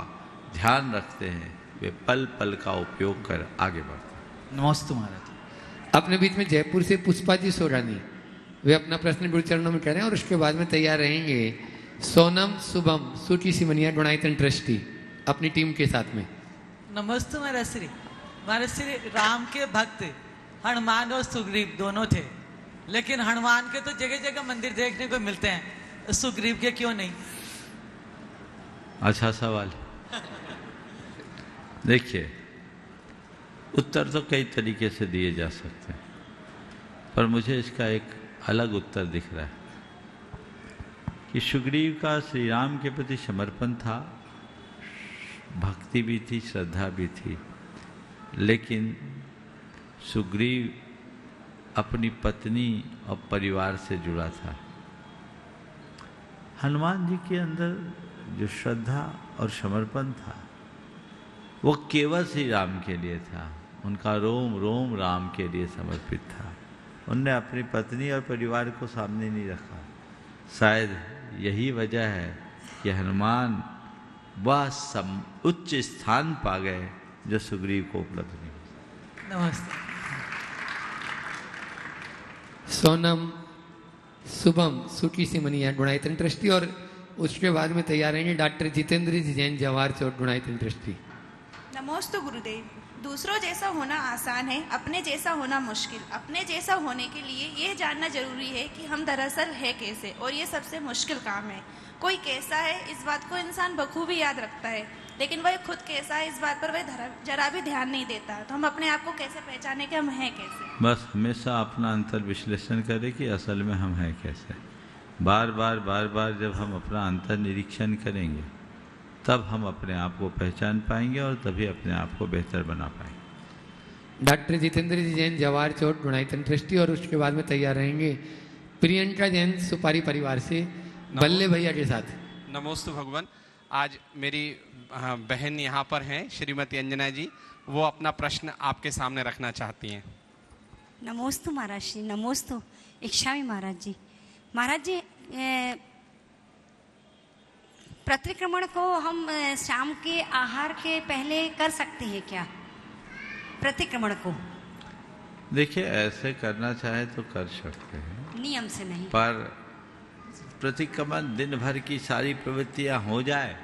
F: ध्यान रखते हैं वे पल पल का उपयोग कर आगे बढ़ते हैं।
P: नमस्ते महाराज।
D: अपने बीच में जयपुर से पुष्पा जी सोरानी, वे अपना प्रश्न गुरु चरणों में करें और उसके बाद में तैयार रहेंगे सोनम शुभम सूची सिमनिया गुणायतन ट्रस्टी अपनी टीम के साथ में।
Q: नमस्ते महाराज श्री राम के भक्त हनुमान और सुग्रीव दोनों थे, लेकिन हनुमान के तो जगह जगह मंदिर देखने को मिलते हैं, सुग्रीव के क्यों नहीं?
F: अच्छा सवाल। देखिए, उत्तर तो कई तरीके से दिए जा सकते हैं, पर मुझे इसका एक अलग उत्तर दिख रहा है कि सुग्रीव का श्री राम के प्रति समर्पण था, भक्ति भी थी, श्रद्धा भी थी, लेकिन सुग्रीव अपनी पत्नी और परिवार से जुड़ा था। हनुमान जी के अंदर जो श्रद्धा और समर्पण था वो केवल श्री राम के लिए था, उनका रोम रोम राम के लिए समर्पित था। उनने अपनी पत्नी और परिवार को सामने नहीं रखा। शायद यही वजह है कि हनुमान वह उच्च स्थान पा गए जो सुग्रीव को उपलब्ध नहीं।
Q: नमस्ते।
D: सोनम शुभम सूची सिमनिया गुणायतन ट्रस्टी और उसके बाद में तैयार रहेंगे डॉक्टर जितेंद्र जी जैन जवाहर चौक गुणायतन ट्रस्टी।
R: नमोस्तु गुरुदेव। दूसरों जैसा होना आसान है, अपने जैसा होना मुश्किल। अपने जैसा होने के लिए ये जानना जरूरी है कि हम दरअसल है कैसे, और ये सबसे मुश्किल काम है। कोई कैसा है इस बात को इंसान बखूबी याद रखता है, लेकिन वह खुद कैसा है इस बात पर वह जरा भी ध्यान नहीं देता। तो हम अपने आप को कैसे पहचाने कि हम हैं कैसे?
F: बस हमेशा अपना अंतर विश्लेषण करें कि असल में हम हैं कैसे। बार बार जब हम अपना अंतर निरीक्षण करेंगे तब हम अपने आप को पहचान पाएंगे और तभी अपने आप को बेहतर बना पाएंगे।
D: डॉक्टर जितेंद्र जी जैन जवाहर चौक गुणायतन ट्रस्टी और उसके बाद में तैयार रहेंगे प्रियंका जैन सुपारी परिवार से बल्ले भैया के साथ।
S: नमोस्तु भगवान। आज मेरी बहन यहाँ पर हैं श्रीमती अंजना जी, वो अपना प्रश्न आपके सामने रखना चाहती हैं।
T: नमोस्तु महाराज जी। नमोस्तु इच्छामी महाराज जी। महाराज जी, प्रतिक्रमण को हम शाम के आहार के पहले कर सकते हैं क्या? प्रतिक्रमण को
F: देखिए, ऐसे करना चाहे तो कर सकते हैं,
T: नियम से नहीं।
F: पर प्रतिक्रमण दिन भर की सारी प्रवृत्तियां हो जाए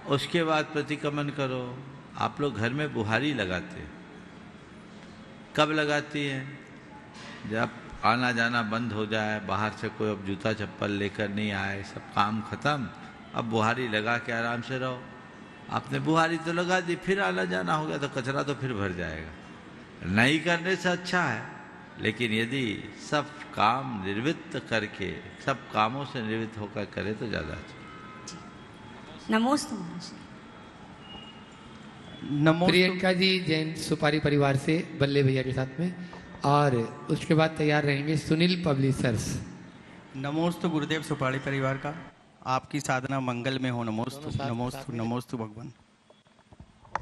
F: उसके बाद प्रतिक्रमण करो। आप लोग घर में बुहारी लगाते, कब लगाती हैं? जब आना जाना बंद हो जाए, बाहर से कोई अब जूता चप्पल लेकर नहीं आए, सब काम खत्म, अब बुहारी लगा के आराम से रहो। आपने बुहारी तो लगा दी, फिर आना जाना हो गया तो कचरा तो फिर भर जाएगा। नहीं करने से अच्छा है, लेकिन यदि सब काम निर्वृत्त करके, सब कामों से निर्वृत्त होकर करे तो ज़्यादा अच्छा।
T: नमोस्तु।
D: प्रियंका जी जैन सुपारी परिवार से बल्ले भैया के साथ में, और उसके बाद तैयार रहेंगे सुनील पब्लिशर्स।
U: नमोस्तु गुरुदेव सुपारी परिवार का, आपकी साधना मंगल में हो। नमोस्तु नमोस्तु नमोस्तु भगवान।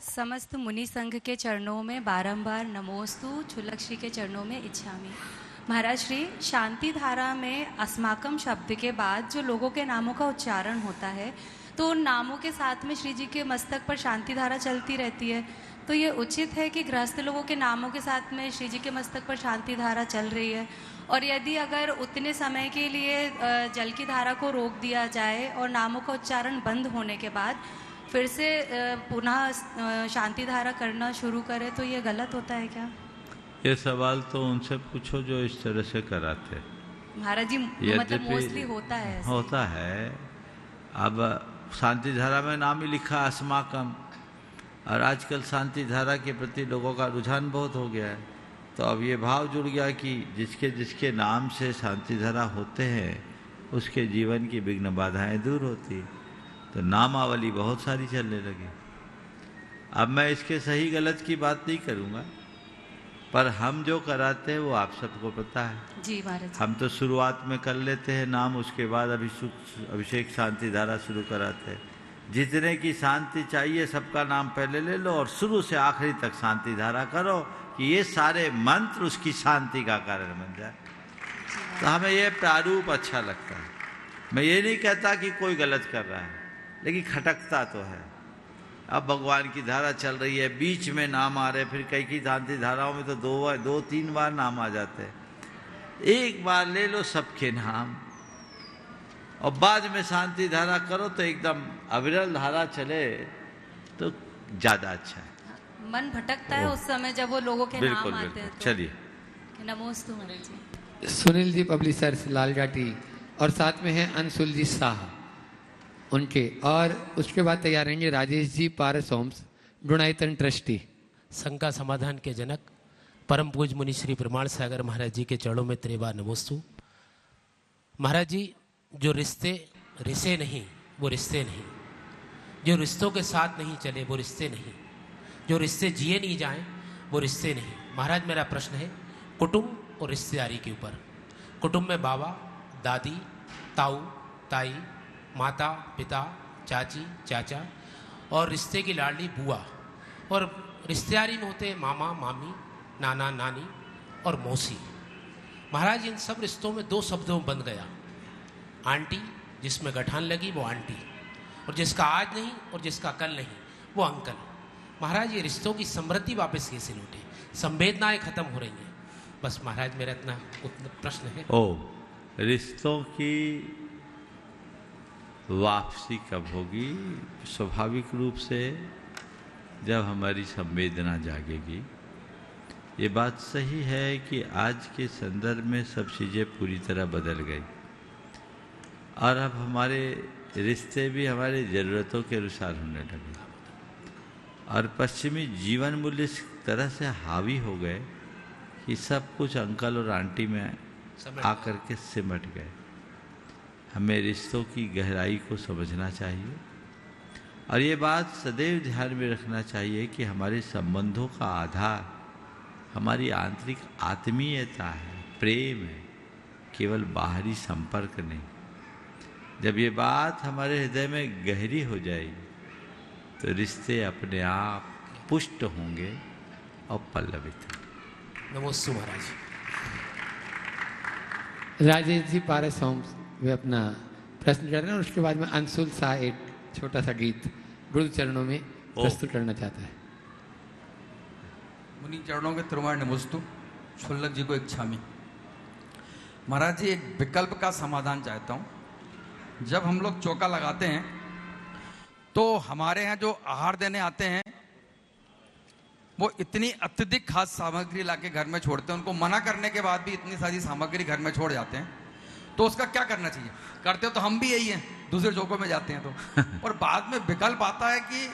V: समस्त मुनि संघ के चरणों में बारंबार नमोस्तु, छुलक श्री के चरणों में इच्छामी। महाराज श्री, शांति धारा में अस्माकम शब्द के बाद जो लोगों के नामों का उच्चारण होता है, तो उन नामों के साथ में श्री जी के मस्तक पर शांति धारा चलती रहती है। तो ये उचित है कि गृहस्थ लोगों के नामों के साथ में श्री जी के मस्तक पर शांति धारा चल रही है, और यदि अगर उतने समय के लिए जल की धारा को रोक दिया जाए और नामों का उच्चारण बंद होने के बाद फिर से पुनः शांति धारा करना शुरू करें, तो ये गलत होता है क्या?
F: ये सवाल तो उनसे पूछो जो इस तरह से कराते।
V: महाराज जी, मतलब मोस्टली होता है ऐसे।
F: होता है। अब शांति धारा में नाम ही लिखा अस्माकम, और आजकल शांति धारा के प्रति लोगों का रुझान बहुत हो गया है, तो अब ये भाव जुड़ गया कि जिसके जिसके नाम से शांति धारा होते हैं उसके जीवन की विघ्न बाधाएं दूर होती, तो नामावली बहुत सारी चलने लगी। अब मैं इसके सही गलत की बात नहीं करूँगा, पर हम जो कराते हैं वो आप सबको पता है।
V: जी महाराज।
F: हम तो शुरुआत में कर लेते हैं नाम, उसके बाद अभिषेक शांति धारा शुरू कराते हैं। जितने की शांति चाहिए सबका नाम पहले ले लो और शुरू से आखिरी तक शांति धारा करो कि ये सारे मंत्र उसकी शांति का कारण बन जाए। तो हमें ये प्रारूप अच्छा लगता है। मैं ये नहीं कहता कि कोई गलत कर रहा है, लेकिन खटकता तो है। अब भगवान की धारा चल रही है, बीच में नाम आ रहे, फिर कई शांति धाराओं में तो दो तीन बार नाम आ जाते हैं। एक बार ले लो सबके नाम और बाद में शांति धारा करो तो एकदम अविरल धारा चले तो ज्यादा अच्छा है।
V: मन भटकता है उस समय जब वो लोगों के नाम आते हैं।
F: चलिए
V: नमोस्तु महाराज जी।
D: सुनील जी पब्लिशर्स लालघाटी और साथ में हैं अंशुल जी शाह उनके, और उसके बाद तैयार रहेंगे राजेश जी पारस होम्स गुणायतन ट्रस्टी।
A: शंका समाधान के जनक परम पूज मुनि श्री प्रमाण सागर महाराज जी के चरणों में त्रिबार नमोस्तु। महाराज जी, जो रिश्ते रिश्ते नहीं वो रिश्ते नहीं, जो रिश्तों के साथ नहीं चले वो रिश्ते नहीं, जो रिश्ते जिए नहीं जाएं वो रिश्ते नहीं। महाराज मेरा प्रश्न है कुटुंब और रिश्तेदारी के ऊपर। कुटुंब में बाबा दादी ताऊ ताई माता पिता चाची चाचा और रिश्ते की लाडली बुआ, और रिश्तेदारी में होते हैं मामा मामी नाना नानी और मौसी। महाराज इन सब रिश्तों में दो शब्दों में बंध गया, आंटी जिसमें गठान लगी वो आंटी, और जिसका आज नहीं और जिसका कल नहीं वो अंकल। महाराज ये रिश्तों की समृद्धि वापस कैसे लौटे, संवेदनाएं खत्म हो रही हैं। बस महाराज मेरा इतना प्रश्न है।
F: रिश्तों की वापसी कब होगी? स्वाभाविक रूप से जब हमारी संवेदना जागेगी। ये बात सही है कि आज के संदर्भ में सब चीज़ें पूरी तरह बदल गई और अब हमारे रिश्ते भी हमारी ज़रूरतों के अनुसार होने लगे और पश्चिमी जीवन मूल्य इस तरह से हावी हो गए कि सब कुछ अंकल और आंटी में आकर के सिमट गए। हमें रिश्तों की गहराई को समझना चाहिए और ये बात सदैव ध्यान में रखना चाहिए कि हमारे संबंधों का आधार हमारी आंतरिक आत्मीयता है, प्रेम है, केवल बाहरी संपर्क नहीं। जब ये बात हमारे हृदय में गहरी हो जाएगी तो रिश्ते अपने आप पुष्ट होंगे और पल्लवित।
A: नमोस्तु महाराज।
D: राजेश जी पारस होम्स वे अपना प्रश्न कर रहे हैं और उसके बाद में अंशुल शाह एक छोटा सा गीत गुरु चरणों में प्रस्तुत करना चाहता है।
H: मुनि चरणों के त्रिवार नमोस्तु। शुल्लक जी को इच्छामी। महाराज जी, एक विकल्प का समाधान चाहता हूँ। जब हम लोग चौका लगाते हैं तो हमारे यहाँ जो आहार देने आते हैं वो इतनी अत्यधिक खास सामग्री लाके घर में छोड़ते हैं, उनको मना करने के बाद भी इतनी सारी सामग्री घर में छोड़ जाते हैं। तो उसका क्या करना चाहिए? करते हो तो हम भी यही हैं, दूसरे चौकों में जाते हैं तो और बाद में विकल्प आता है कि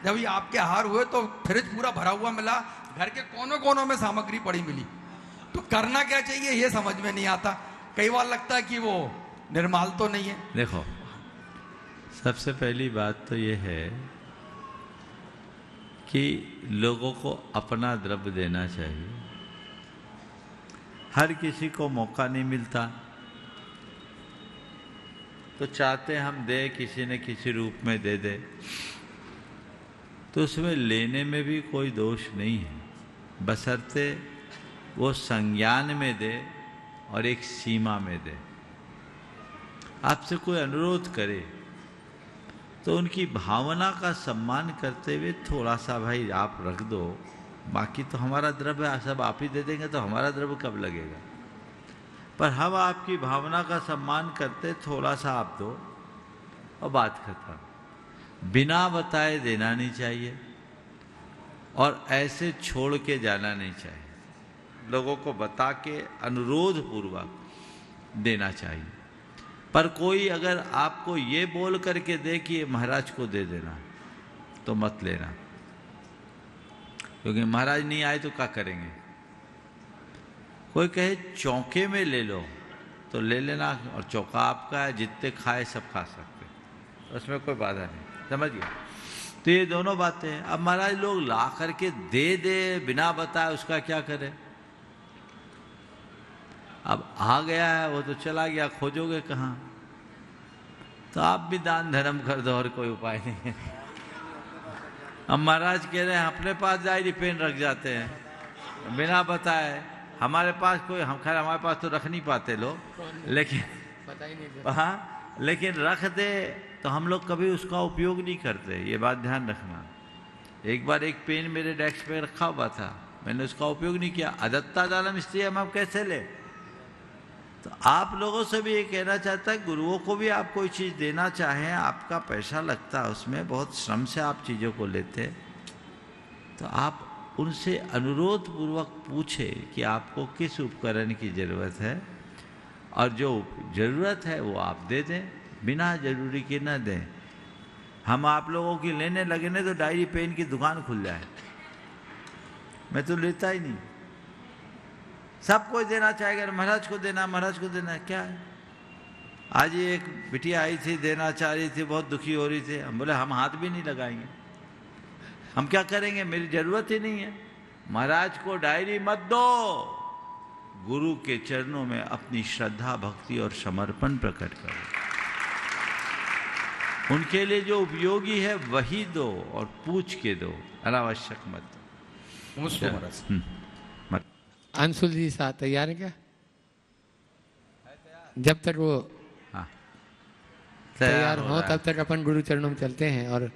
H: जब ये आपके आहार हुए तो फ्रिज पूरा भरा हुआ मिला, घर के कोनों कोनों में सामग्री पड़ी मिली। तो करना क्या चाहिए ये समझ में नहीं आता। कई बार लगता है कि वो निर्माल तो नहीं है।
F: देखो, सबसे पहली बात तो ये है कि लोगों को अपना द्रव्य देना चाहिए। हर किसी को मौका नहीं मिलता, तो चाहते हम दे, किसी न किसी रूप में दे दे, तो उसमें लेने में भी कोई दोष नहीं है, बशर्ते वो संज्ञान में दे और एक सीमा में दे। आपसे कोई अनुरोध करे तो उनकी भावना का सम्मान करते हुए थोड़ा सा भाई आप रख दो, बाकी तो हमारा द्रव्य सब आप ही दे देंगे तो हमारा द्रव्य कब लगेगा। पर हम आपकी भावना का सम्मान करते, थोड़ा सा आप दो और बात खत्म। बिना बताए देना नहीं चाहिए और ऐसे छोड़ के जाना नहीं चाहिए। लोगों को बता के अनुरोध पूर्वक देना चाहिए। पर कोई अगर आपको ये बोल करके दे कि ये महाराज को दे देना, तो मत लेना, क्योंकि महाराज नहीं आए तो क्या करेंगे। कोई कहे चौके में ले लो तो ले लेना, और चौका आपका है, जितने खाए सब खा सकते, उसमें कोई बाधा नहीं। समझ गया? तो ये दोनों बातें हैं। अब महाराज लोग ला करके दे दे बिना बताए, उसका क्या करें। अब आ गया है वो तो चला गया, खोजोगे कहाँ। तो आप भी दान धर्म कर दो, और कोई उपाय नहीं है। अब महाराज कह रहे हैं अपने पास डायरी पेन रख जाते हैं बिना बताए। हमारे पास कोई, हम खैर हमारे पास तो रख नहीं पाते लोग, लेकिन हाँ, लेकिन रख दे तो हम लोग कभी उसका उपयोग नहीं करते, ये बात ध्यान रखना। एक बार एक पेन मेरे डेस्क पे रखा हुआ था, मैंने उसका उपयोग नहीं किया। अदत्ता दानम इसलिए हम कैसे ले? तो आप लोगों से भी ये कहना चाहता है, गुरुओं को भी आप कोई चीज़ देना चाहें, आपका पैसा लगता है उसमें, बहुत श्रम से आप चीज़ों को लेते, तो आप उनसे अनुरोध पूर्वक पूछे कि आपको किस उपकरण की ज़रूरत है, और जो ज़रूरत है वो आप दे दें, बिना जरूरी के न दें। हम आप लोगों की लेने लगे ना तो डायरी पेन की दुकान खुल जाए। मैं तो लेता ही नहीं, सब कोई देना चाहेगा, महाराज को देना, महाराज को देना, क्या है। आज ही एक बिटिया आई थी, देना चाह रही थी, बहुत दुखी हो रही थी। हम बोले हम हाथ भी नहीं लगाएंगे, हम क्या करेंगे, मेरी जरूरत ही नहीं है। महाराज को डायरी मत दो, गुरु के चरणों में अपनी श्रद्धा, भक्ति और समर्पण प्रकट करो। उनके लिए जो उपयोगी है वही दो, और पूछ के दो, अनावश्यक मत दो।
D: नमस्ते महाराज। अंशुल जी साथ तैयार है क्या? जब तक वो तैयार हो तब तक अपन गुरु चरणों में चलते हैं, और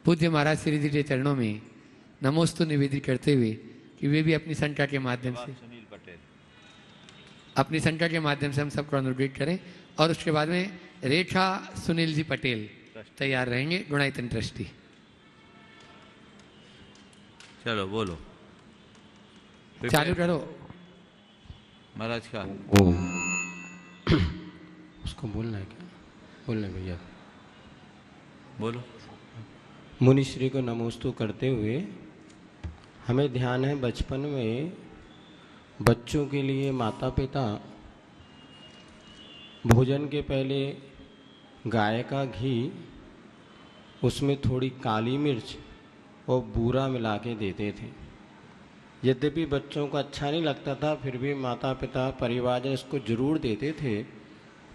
D: पूज्य महाराज श्री जी के चरणों में नमोस्तु निवेदित करते हुए कि वे भी अपनी संख्या के माध्यम से, अपनी संख्या के माध्यम से हम सबको अनुग्रहित करें। और उसके बाद में रेखा सुनील जी पटेल तैयार रहेंगे, गुणायतन ट्रस्टी।
F: चलो बोलो,
D: चालू करो
F: महाराज का।
B: उसको बोलना है क्या? बोलना भैया,
F: बोलो।
B: मुनिश्री को नमोस्तु करते हुए हमें ध्यान है बचपन में बच्चों के लिए माता पिता भोजन के पहले गाय का घी, उसमें थोड़ी काली मिर्च और बूरा मिला के देते थे। यद्यपि बच्चों को अच्छा नहीं लगता था, फिर भी माता पिता परिवार इसको जरूर देते थे।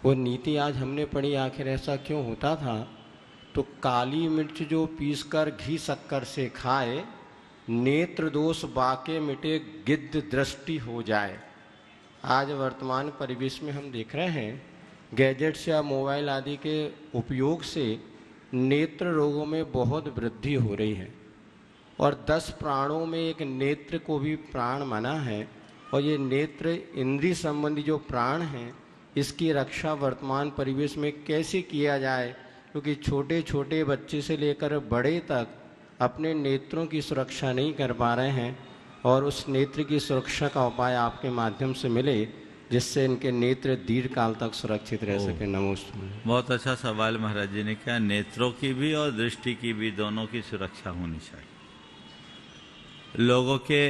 B: वो नीति आज हमने पढ़ी, आखिर ऐसा क्यों होता था? तो काली मिर्च जो पीसकर घी शक्कर से खाए, नेत्र दोष बाके मिटे, गिद्ध दृष्टि हो जाए। आज वर्तमान परिवेश में हम देख रहे हैं गैजेट्स या मोबाइल आदि के उपयोग से नेत्र रोगों में बहुत वृद्धि हो रही है, और 10 प्राणों में एक नेत्र को भी प्राण माना है। और ये नेत्र इंद्रिय संबंधी जो प्राण हैं, इसकी रक्षा वर्तमान परिवेश में कैसे किया जाए, क्योंकि छोटे छोटे बच्चे से लेकर बड़े तक अपने नेत्रों की सुरक्षा नहीं कर पा रहे हैं, और उस नेत्र की सुरक्षा का उपाय आपके माध्यम से मिले, जिससे इनके नेत्र दीर्घ काल तक सुरक्षित रह सके। नमस्ते।
F: बहुत अच्छा सवाल महाराज जी ने किया। नेत्रों की भी और दृष्टि की भी, दोनों की सुरक्षा होनी चाहिए। लोगों के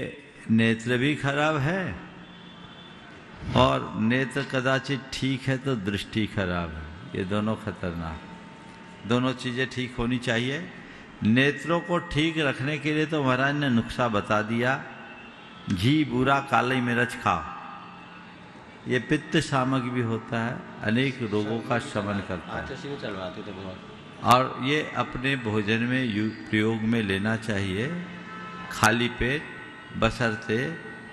F: नेत्र भी खराब है, और नेत्र कदाचित ठीक है तो दृष्टि खराब है, ये दोनों खतरनाक। दोनों चीज़ें ठीक होनी चाहिए। नेत्रों को ठीक रखने के लिए तो महाराज ने नुस्खा बता दिया, घी बूरा काली मिर्च खाओ। ये पित्त शामक भी होता है, अनेक रोगों का शमन करता है,
B: चलवाते थे बहुत,
F: और ये अपने भोजन में प्रयोग में लेना चाहिए खाली पेट, बशर्ते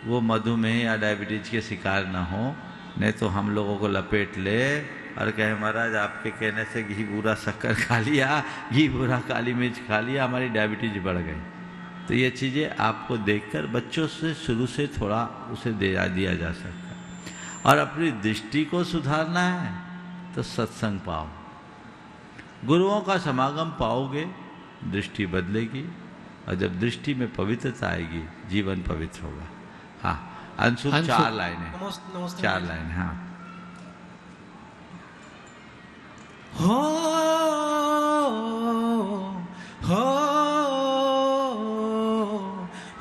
F: वो मधुमेह या डायबिटीज के शिकार ना हो। नहीं तो हम लोगों को लपेट ले और कहे महाराज आपके कहने से घी बूरा शक्कर खा लिया, घी बूरा काली मिर्च खा लिया, हमारी डायबिटीज बढ़ गई। तो ये चीज़ें आपको देखकर बच्चों से शुरू से थोड़ा उसे दिया जा सकता है। और अपनी दृष्टि को सुधारना है तो सत्संग पाओ, गुरुओं का समागम पाओगे, दृष्टि बदलेगी, और जब दृष्टि में पवित्रता आएगी जीवन पवित्र होगा। हाँ अंशु 4 लाइनें, 4 लाइन। हाँ
G: हो हो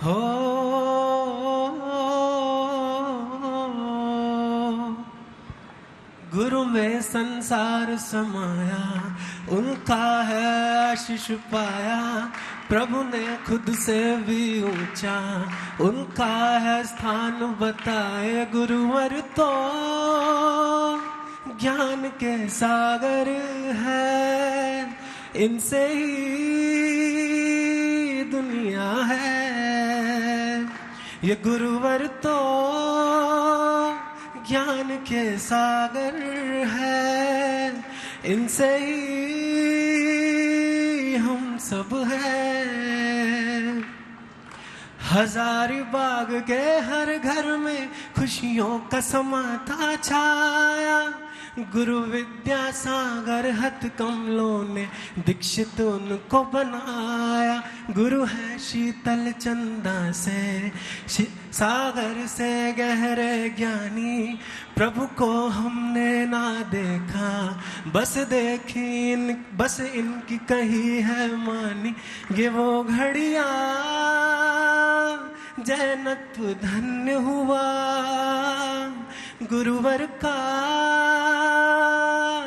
G: हो गुरु में संसार समाया, उनका है आशीष पाया। प्रभु ने खुद से भी ऊंचा, उनका है स्थान बताए। गुरुवर तो
C: ज्ञान के सागर है, इनसे ही दुनिया है। ये गुरुवर तो ज्ञान के सागर है, इनसे ही हम सब हैं। हजारी बाग के हर घर में खुशियों का समा था छाया। गुरु विद्या सागर हथ कमलों ने दीक्षित उनको बनाया। गुरु है शीतल चंदा से सागर से गहरे ज्ञानी, प्रभु को हमने ना देखा बस बस इनकी कही है मानी। ये वो घड़िया जैनत्व धन्य हुआ, गुरुवर का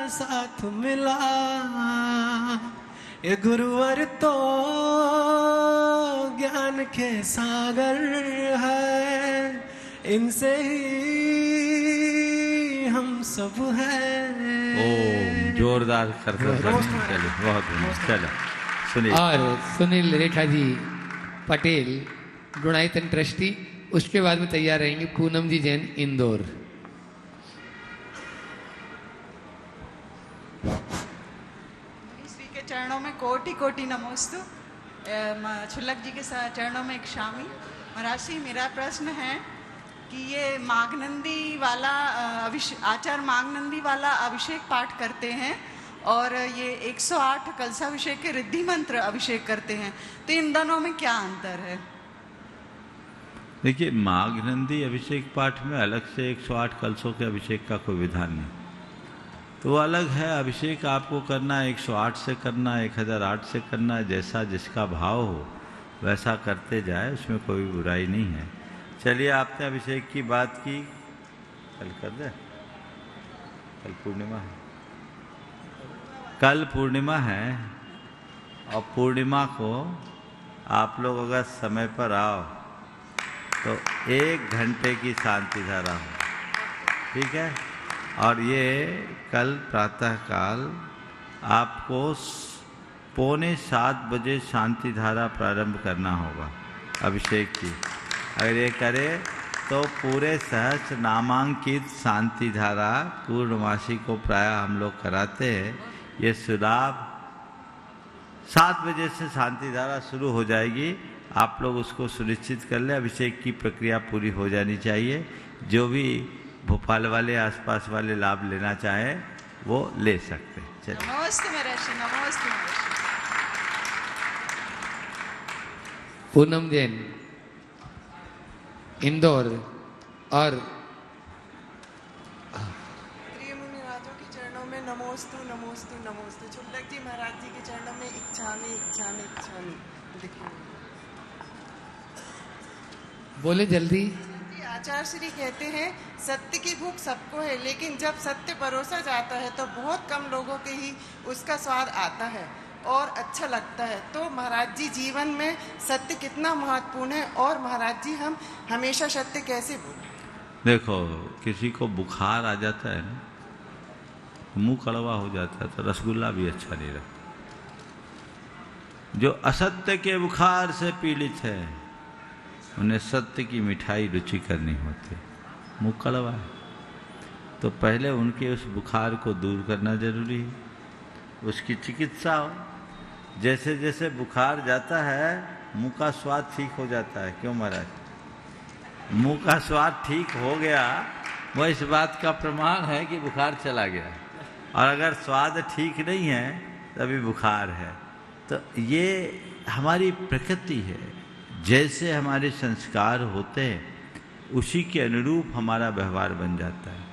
C: साथ मिला। ये गुरुवर तो ज्ञान के सागर है, इनसे ही हम सब हैं।
F: ओम जोरदार करके चलो बहुत चलो सुनील।
D: और सुनील रेखा जी पटेल गुणायतन ट्रस्टी, उसके बाद में तैयार रहेंगे पूनम जी जैन इंदौर।
E: श्री के चरणों में कोटि कोटि नमोस्तु। छुल्लक जी के चरणों में एक शामी। महाराज जी मेरा प्रश्न है कि ये माघनंदी वाला आचार्य माघनंदी वाला अभिषेक पाठ करते हैं और ये 108 कलशाभिषेक के रिद्धि मंत्र अभिषेक करते हैं, तो इन दोनों में क्या अंतर है?
F: देखिए, माघनंदी अभिषेक पाठ में अलग से 108 कलशों के अभिषेक का कोई विधान नहीं, तो अलग है। अभिषेक आपको करना 108 से करना, 1008 से करना, जैसा जिसका भाव हो वैसा करते जाए, उसमें कोई बुराई नहीं है। चलिए, आपने अभिषेक की बात की, कल कर दे। कल पूर्णिमा है, कल पूर्णिमा है, और पूर्णिमा को आप लोग अगर समय पर आओ तो 1 घंटे की शांति धारा हो, ठीक है। और ये कल प्रातःकाल आपको 6:45 बजे शांति धारा प्रारंभ करना होगा अभिषेक की। अगर ये करे तो पूरे सहस्र नामांकित शांति धारा पूर्णमासी को प्रायः हम लोग कराते हैं। ये सुलाभ 7 बजे से शांति धारा शुरू हो जाएगी। आप लोग उसको सुनिश्चित कर लें, अभिषेक की प्रक्रिया पूरी हो जानी चाहिए। जो भी भोपाल वाले आसपास वाले लाभ लेना चाहें वो ले सकते हैं। चलिए,
E: नमस्ते महर्षि, नमस्ते।
D: पूनम जैन इंदौर और
O: प्रिय मुनिराजों के चरणों में नमोस्तु नमोस्तु नमोस्तु। छुल्लक जी महाराज जी के चरणों में इच्छामि इच्छामि इच्छामि।
D: बोले जल्दी।
O: आचार्य श्री कहते हैं सत्य की भूख सबको है, लेकिन जब सत्य परोसा जाता है तो बहुत कम लोगों के ही उसका स्वाद आता है और अच्छा लगता है। तो महाराज जी जीवन में सत्य कितना महत्वपूर्ण है, और महाराज जी हम हमेशा सत्य कैसे बोलें?
F: देखो, किसी को बुखार आ जाता है ना, मुंह कड़वा हो जाता है, तो रसगुल्ला भी अच्छा नहीं लगता। जो असत्य के बुखार से पीड़ित है उन्हें सत्य की मिठाई रुचि करनी होती है। मुँह कड़वा है तो पहले उनके उस बुखार को दूर करना जरूरी है, उसकी चिकित्सा हो। जैसे जैसे बुखार जाता है मुँह का स्वाद ठीक हो जाता है। क्यों महाराज? मुँह का स्वाद ठीक हो गया वो इस बात का प्रमाण है कि बुखार चला गया, और अगर स्वाद ठीक नहीं है तभी बुखार है। तो ये हमारी प्रकृति है, जैसे हमारे संस्कार होते हैं उसी के अनुरूप हमारा व्यवहार बन जाता है।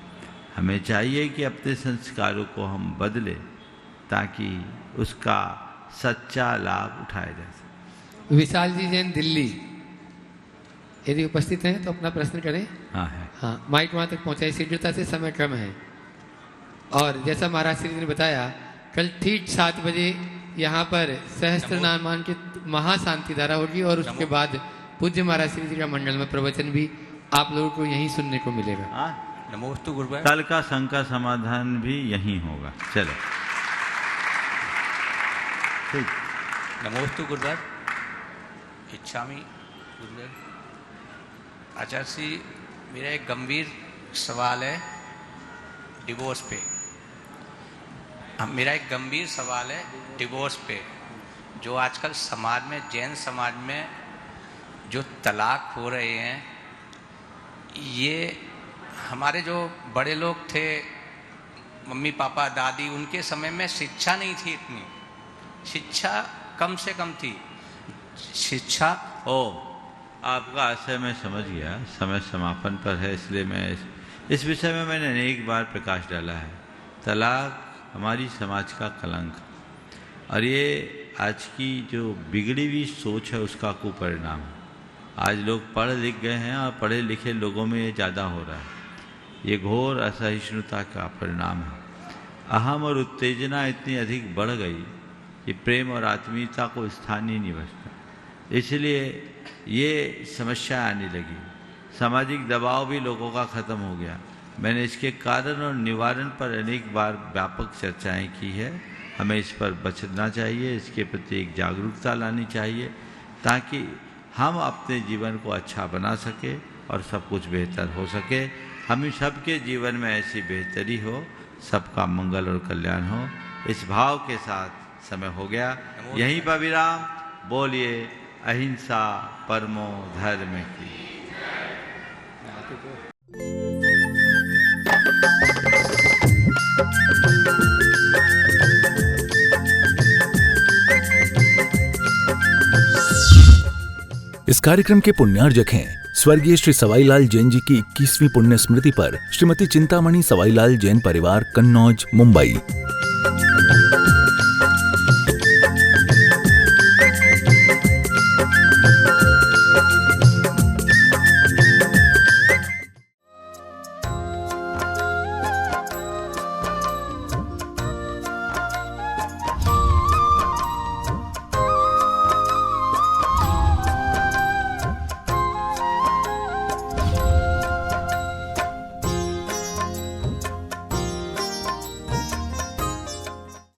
F: हमें चाहिए कि अपने संस्कारों को हम बदलें ताकि उसका सच्चा लाभ उठाया जा सके।
D: विशाल जी जैन दिल्ली, यदि उपस्थित हैं तो अपना प्रश्न करें।
F: हाँ है,
D: हाँ, माइक वहाँ तक पहुँचाए, शीघ्रता से, समय कम है। और जैसा महाराज श्री ने बताया, कल ठीक 7 बजे यहाँ पर सहस्त्र नामांकित महाशांति धारा होगी, और उसके बाद पूज्य महाराज श्री जी का मंडल में प्रवचन भी आप लोगों को यहीं सुनने को मिलेगा।
I: नमोस्तु गुरुदेव।
F: कल का संघ का समाधान भी यहीं होगा। चलो ठीक।
I: नमोस्तु गुरुदेव। इच्छामी गुरुदेव। आचार्य श्री, मेरा एक गंभीर सवाल है डिवोर्स पे। मेरा एक गंभीर सवाल है डिवोर्स पे। जो आजकल समाज में, जैन समाज में जो तलाक हो रहे हैं, ये हमारे जो बड़े लोग थे, मम्मी पापा दादी, उनके समय में शिक्षा नहीं थी इतनी, शिक्षा कम से कम थी। शिक्षा
F: आपका आशय मैं समझ गया, समय समापन पर है, इसलिए मैं इस विषय में मैंने अनेक बार प्रकाश डाला है। तलाक हमारी समाज का कलंक, और ये आज की जो बिगड़ी हुई सोच है उसका कुपरिणाम। आज लोग पढ़ लिख गए हैं और पढ़े लिखे लोगों में ये ज़्यादा हो रहा है। ये घोर असहिष्णुता का परिणाम है। अहम और उत्तेजना इतनी अधिक बढ़ गई कि प्रेम और आत्मीयता को स्थान ही नहीं बचता, इसलिए ये समस्या आने लगी। सामाजिक दबाव भी लोगों का ख़त्म हो गया। मैंने इसके कारण और निवारण पर अनेक बार व्यापक चर्चाएं की है। हमें इस पर बचना चाहिए, इसके प्रति एक जागरूकता लानी चाहिए, ताकि हम अपने जीवन को अच्छा बना सके और सब कुछ बेहतर हो सके। हम सबके जीवन में ऐसी बेहतरी हो, सबका मंगल और कल्याण हो। इस भाव के साथ समय हो गया, यहीं पर विराम। बोलिए अहिंसा परमो धर्म की।
J: इस कार्यक्रम के पुण्यार्जक हैं स्वर्गीय श्री सवाईलाल जैन जी की 21वीं पुण्य स्मृति पर श्रीमती चिंतामणि सवाईलाल जैन परिवार, कन्नौज, मुंबई।